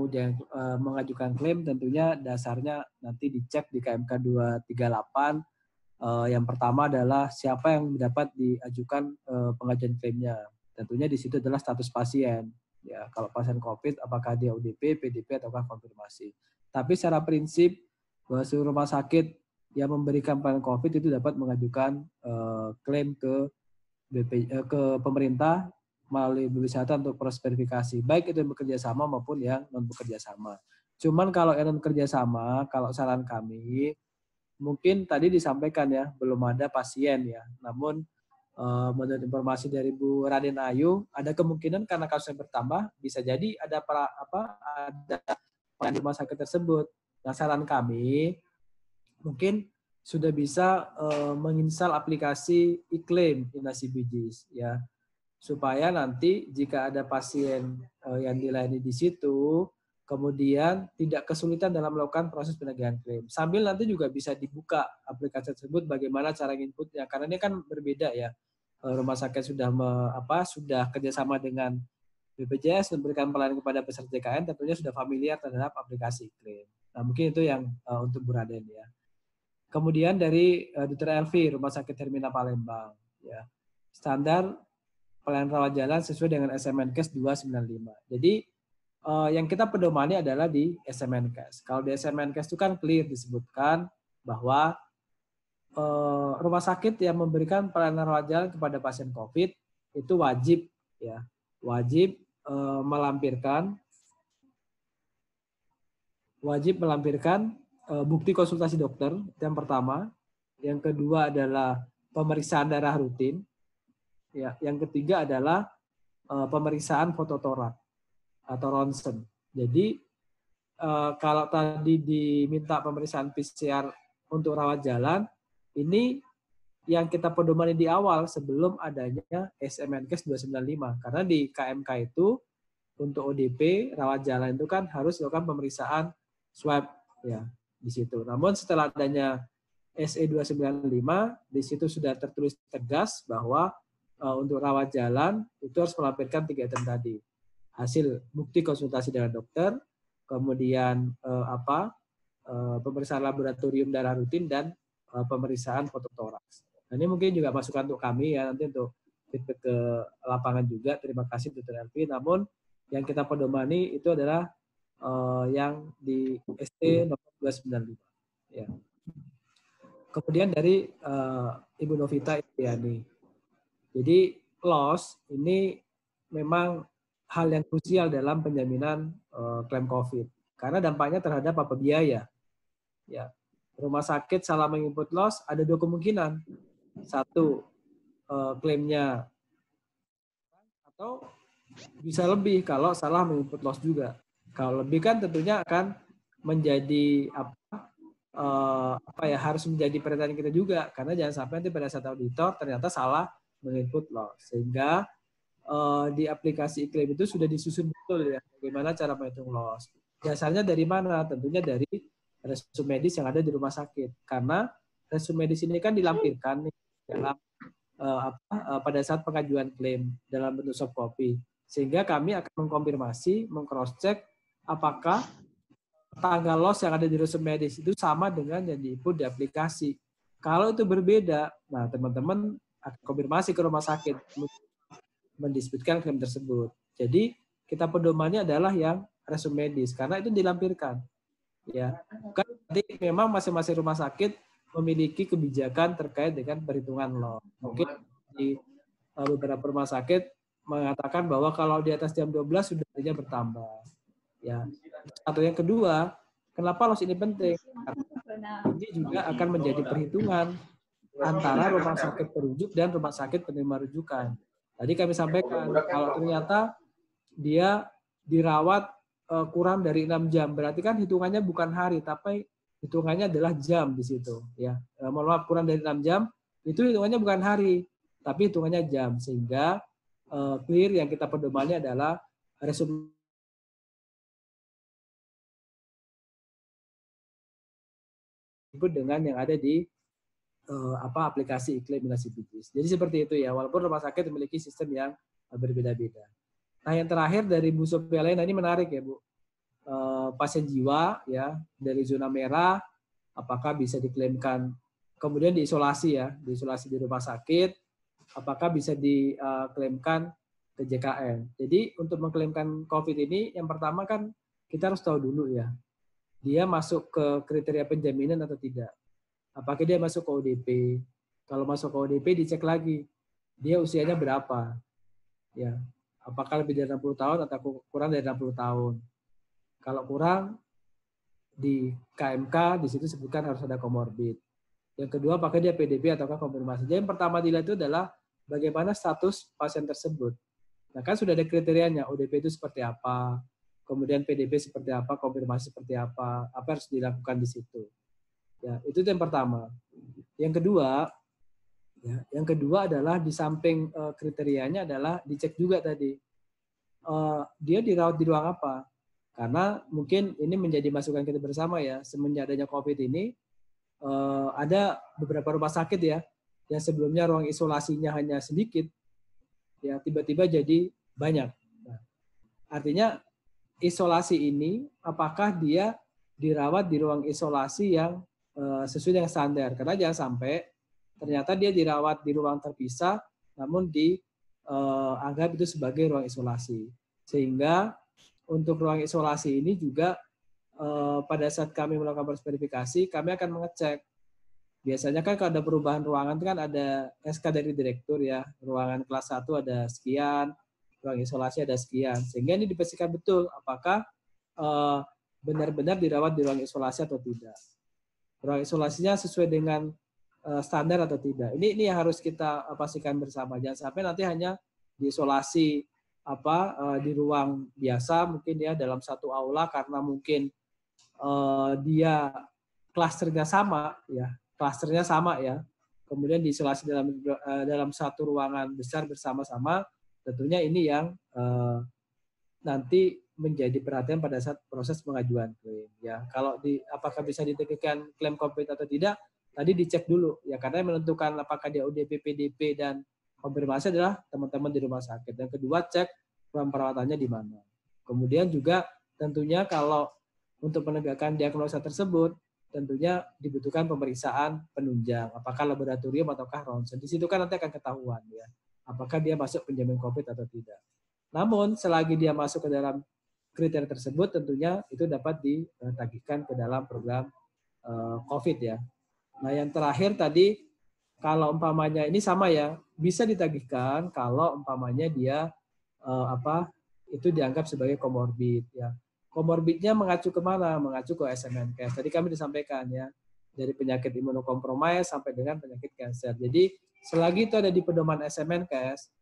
mengajukan klaim tentunya dasarnya nanti dicek di KMK 238. Yang pertama adalah siapa yang dapat diajukan pengajuan klaimnya. Tentunya di situ adalah status pasien. Ya, kalau pasien COVID apakah dia ODP, PDP ataukah konfirmasi. Tapi secara prinsip bahwa seluruh rumah sakit yang memberikan pelayanan COVID itu dapat mengajukan klaim ke pemerintah melalui BPJS untuk proses verifikasi, baik itu yang bekerja sama maupun yang non bekerja sama. Cuman kalau yang non bekerja sama, kalau saran kami, mungkin tadi disampaikan ya belum ada pasien ya. Namun menurut informasi dari Bu Raden Ayu, ada kemungkinan karena kasusnya bertambah bisa jadi ada ada rumah sakit tersebut. Nah, saran kami mungkin sudah bisa menginstal aplikasi e-claim Inasi Bijis ya, supaya nanti jika ada pasien yang dilayani di situ, kemudian tidak kesulitan dalam melakukan proses penegakan klaim. Sambil nanti juga bisa dibuka aplikasi tersebut bagaimana cara inputnya, karena ini kan berbeda ya. Rumah sakit sudah kerjasama dengan BPJS memberikan pelayanan kepada peserta JKN, tentunya sudah familiar terhadap aplikasi klaim. Nah, mungkin itu yang untuk Bu Raden ya. Kemudian dari Dr. Elvi, Rumah Sakit Hermina Palembang ya. Standar pelayanan rawat jalan sesuai dengan SMNKes 295. Jadi yang kita pedomani adalah di SMNKes. Kalau di SMNKes itu kan clear disebutkan bahwa rumah sakit yang memberikan pelayanan rawat jalan kepada pasien COVID itu wajib ya, wajib melampirkan bukti konsultasi dokter, yang pertama. Yang kedua adalah pemeriksaan darah rutin. Ya, yang ketiga adalah pemeriksaan fototorak atau ronsen. Jadi kalau tadi diminta pemeriksaan PCR untuk rawat jalan, ini yang kita pedomani di awal sebelum adanya SMNKes 295. Karena di KMK itu untuk ODP rawat jalan itu kan harus dilakukan pemeriksaan swab ya di situ. Namun setelah adanya SE 295, di situ sudah tertulis tegas bahwa untuk rawat jalan itu harus melampirkan 3 item tadi. Hasil bukti konsultasi dengan dokter, kemudian pemeriksaan laboratorium darah rutin dan pemeriksaan fototoraks. Nah, ini mungkin juga masukan untuk kami ya nanti untuk feedback ke lapangan juga. Terima kasih Dr. Elvi. Namun yang kita pedomani itu adalah yang di ST nomor 295. Ya. Kemudian dari Ibu Novita Ibriani. Jadi loss ini memang hal yang krusial dalam penjaminan klaim COVID karena dampaknya terhadap biaya. Ya, rumah sakit salah menginput loss ada 2 kemungkinan. 1, klaimnya atau bisa lebih kalau salah menginput loss juga. Kalau lebih kan tentunya akan menjadi harus menjadi perhatian kita juga karena jangan sampai nanti pada saat auditor ternyata salah menginput loss. Sehingga di aplikasi e-claim itu sudah disusun betul ya bagaimana cara menghitung loss. Dasarnya dari mana? Tentunya dari resume medis yang ada di rumah sakit. Karena resume medis ini kan dilampirkan nih dalam pada saat pengajuan klaim dalam bentuk soft copy. Sehingga kami akan mengkonfirmasi, meng-cross-check apakah tanggal loss yang ada di resume medis itu sama dengan yang di-input di aplikasi. Kalau itu berbeda, nah teman-teman akan konfirmasi ke rumah sakit mendisputkan klaim tersebut. Jadi kita pedomannya adalah yang resume medis karena itu dilampirkan. Ya, kan nanti memang masing-masing rumah sakit memiliki kebijakan terkait dengan perhitungan loss. Mungkin di beberapa rumah sakit mengatakan bahwa kalau di atas jam 12 sudah harinya bertambah. Ya. Atau yang kedua, kenapa loss ini penting? Karena ini juga akan menjadi perhitungan antara rumah sakit perujuk dan rumah sakit penerima rujukan. Tadi kami sampaikan kalau ternyata dia dirawat kurang dari 6 jam, berarti kan hitungannya bukan hari, tapi hitungannya adalah jam di situ. Ya, mohon maaf, kurang dari 6 jam itu hitungannya bukan hari, tapi hitungannya jam. Sehingga clear yang kita pedomannya adalah resum dengan yang ada di aplikasi iklim inasi bijis. Jadi seperti itu ya, walaupun rumah sakit memiliki sistem yang berbeda-beda. Nah, yang terakhir dari Bu Sophia Lena ini menarik ya, Bu. Pasien jiwa ya dari zona merah apakah bisa diklaimkan, kemudian diisolasi ya, diisolasi di rumah sakit, apakah bisa diklaimkan ke JKN. Jadi untuk mengklaimkan COVID ini yang pertama kan kita harus tahu dulu ya, dia masuk ke kriteria penjaminan atau tidak. Apakah dia masuk ke ODP? Kalau masuk ke ODP dicek lagi, dia usianya berapa? Ya, apakah lebih dari 60 tahun atau kurang dari 60 tahun? Kalau kurang, di KMK di situ sebutkan harus ada komorbid. Yang kedua, apakah dia PDP ataukah konfirmasi. Jadi yang pertama dilihat itu adalah bagaimana status pasien tersebut. Nah kan sudah ada kriterianya, ODP itu seperti apa, kemudian PDP seperti apa, konfirmasi seperti apa harus dilakukan di situ. Ya, itu yang pertama. Yang kedua adalah di samping kriterianya adalah dicek juga tadi. Dia dirawat di ruang apa? Karena mungkin ini menjadi masukan kita bersama ya, semenjak adanya COVID ini, ada beberapa rumah sakit ya, yang sebelumnya ruang isolasinya hanya sedikit, ya tiba-tiba jadi banyak. Nah, artinya isolasi ini, apakah dia dirawat di ruang isolasi yang sesuai dengan standar? Karena jangan sampai ternyata dia dirawat di ruang terpisah, namun dianggap itu sebagai ruang isolasi. Sehingga untuk ruang isolasi ini juga pada saat kami melakukan proses verifikasi, kami akan mengecek. Biasanya kan kalau ada perubahan ruangan kan ada SK dari direktur ya, ruangan kelas 1 ada sekian, ruang isolasi ada sekian. Sehingga ini dipastikan betul apakah benar-benar dirawat di ruang isolasi atau tidak. Ruang isolasinya sesuai dengan standar atau tidak. Ini yang harus kita pastikan bersama. Jangan sampai nanti hanya diisolasi di ruang biasa mungkin ya dalam satu aula karena mungkin dia klasternya sama ya, kemudian diisolasi dalam satu ruangan besar bersama-sama, tentunya ini yang nanti menjadi perhatian pada saat proses pengajuan klaim ya. Kalau apakah bisa ditemukan klaim COVID atau tidak, tadi dicek dulu ya, karena yang menentukan apakah dia ODP, PDP dan konfirmasi adalah teman-teman di rumah sakit. Yang kedua, cek ruang perawatannya di mana. Kemudian juga tentunya kalau untuk menegakkan diagnosa tersebut, tentunya dibutuhkan pemeriksaan penunjang, apakah laboratorium ataukah ronsen. Di situ kan nanti akan ketahuan ya, apakah dia masuk penjamin COVID atau tidak. Namun selagi dia masuk ke dalam kriteria tersebut, tentunya itu dapat ditagihkan ke dalam program COVID ya. Nah yang terakhir tadi, kalau umpamanya ini sama ya, bisa ditagihkan kalau umpamanya dia itu dianggap sebagai komorbid ya. Komorbidnya mengacu kemana? Mengacu ke SMNKS. Tadi kami disampaikan ya, dari penyakit imunokompromis sampai dengan penyakit kanker. Jadi selagi itu ada di pedoman SMNKS,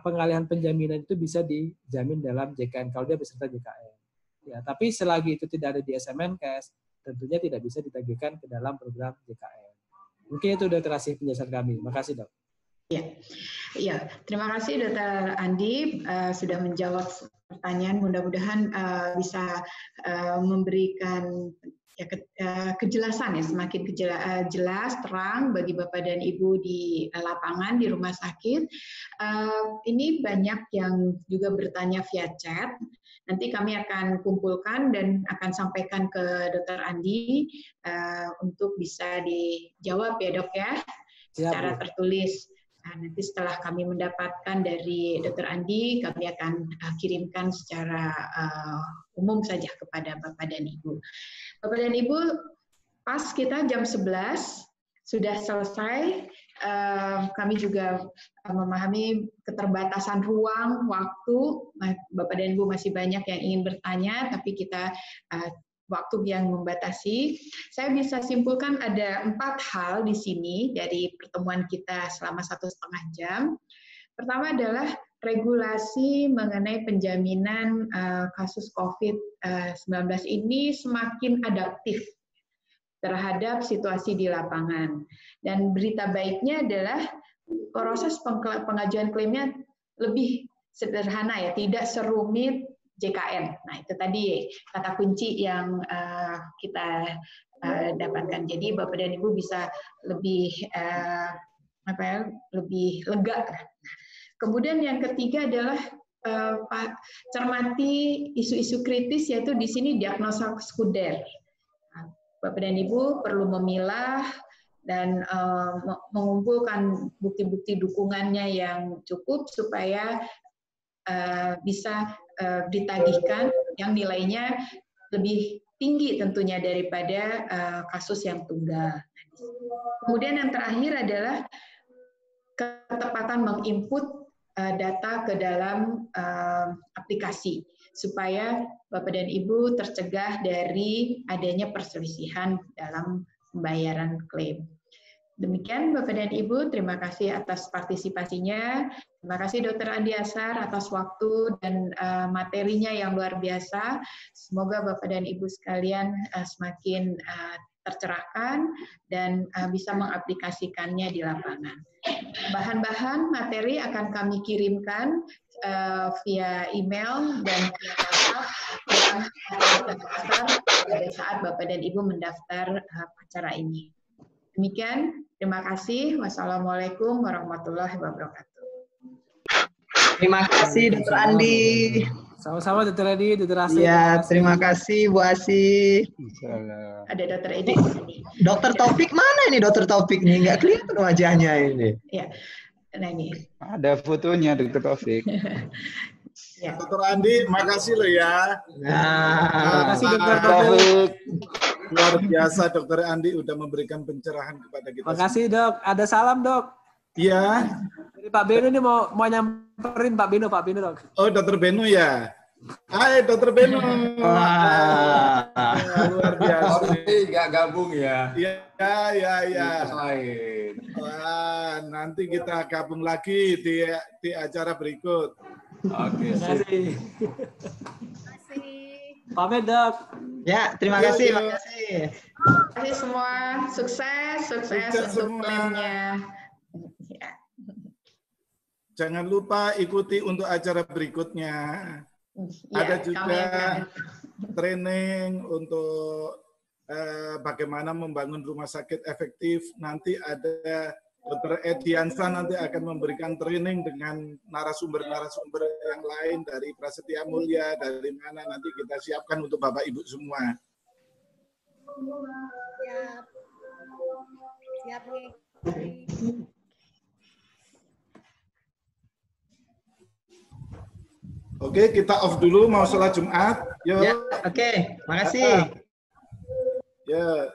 pengalihan penjaminan itu bisa dijamin dalam JKN kalau dia beserta JKN. Ya, tapi selagi itu tidak ada di SMNKS, tentunya tidak bisa ditagihkan ke dalam program JKN. Mungkin itu Dr. Asih penjelasan kami. Makasih, Dok. Ya, terima kasih Dr. Andi sudah menjawab pertanyaan. Mudah-mudahan bisa memberikan kejelasan ya, semakin jelas, terang bagi Bapak dan Ibu di lapangan, di rumah sakit. Ini banyak yang juga bertanya via chat. Nanti kami akan kumpulkan dan akan sampaikan ke Dr. Andi untuk bisa dijawab ya Dok ya, secara tertulis. Nah, nanti setelah kami mendapatkan dari Dr. Andi, kami akan kirimkan secara umum saja kepada Bapak dan Ibu. Bapak dan Ibu, pas kita jam 11 sudah selesai. Kami juga memahami keterbatasan ruang, waktu. Bapak dan Ibu masih banyak yang ingin bertanya, tapi kita waktu yang membatasi. Saya bisa simpulkan ada 4 hal di sini dari pertemuan kita selama 1,5 jam. Pertama adalah regulasi mengenai penjaminan kasus COVID-19 ini semakin adaptif. terhadap situasi di lapangan. Dan berita baiknya adalah proses pengajuan klaimnya lebih sederhana ya, tidak serumit JKN. Nah, itu tadi kata kunci yang kita dapatkan. Jadi Bapak dan Ibu bisa lebih lebih lega. Kemudian yang ketiga adalah cermati isu-isu kritis, yaitu di sini diagnosa sekunder. Bapak dan Ibu perlu memilah dan mengumpulkan bukti-bukti dukungannya yang cukup supaya bisa ditagihkan yang nilainya lebih tinggi tentunya daripada kasus yang tunggal. Kemudian yang terakhir adalah ketepatan menginput data ke dalam aplikasi supaya Bapak dan Ibu tercegah dari adanya perselisihan dalam pembayaran klaim. Demikian Bapak dan Ibu, terima kasih atas partisipasinya. Terima kasih Dr. Andi Asar atas waktu dan materinya yang luar biasa. Semoga Bapak dan Ibu sekalian semakin tercerahkan dan bisa mengaplikasikannya di lapangan. Bahan-bahan materi akan kami kirimkan via email dan via WhatsApp yang terdaftar pada saat Bapak dan Ibu mendaftar acara ini. Demikian, terima kasih. Wassalamualaikum warahmatullahi wabarakatuh. Terima kasih Dr. Andi. Sama-sama Dr. Edi, Dr. Asih. Ya, terima kasih Bu Asih. Ada Dr. Edi. Dr. Taufik mana ini Dr. Taufik nih? Nggak kelihatan wajahnya ini. Ya, nah ini. Ada fotonya Dr. Taufik. Ya. Dr. Andi, makasih loh ya. Terima kasih Dr. Taufik. Luar biasa Dr. Andi udah memberikan pencerahan kepada kita. Terima kasih Dok. Ada salam Dok. Iya. Jadi Pak Beno ini mau nyamperin Pak Beno Dok. Oh, Dr. Beno ya. Hai Dr. Beno. Luar biasa. Nggak gabung ya. Iya. Lain. Wah, nanti kita gabung lagi di acara berikut. Oke, terima kasih. Pamit Dok. Ya, terima kasih. Terima kasih. Terima kasih semua. Sukses untuk klaimnya. Ya. Jangan lupa ikuti untuk acara berikutnya. Ya, ada juga training untuk bagaimana membangun rumah sakit efektif. Nanti ada Dr. Ediansa nanti akan memberikan training dengan narasumber-narasumber yang lain dari Prasetya Mulia, dari mana nanti kita siapkan untuk Bapak Ibu semua. Siap nih. Oke, kita off dulu, mau sholat Jumat. Yuk. Ya, oke. Makasih. Ya.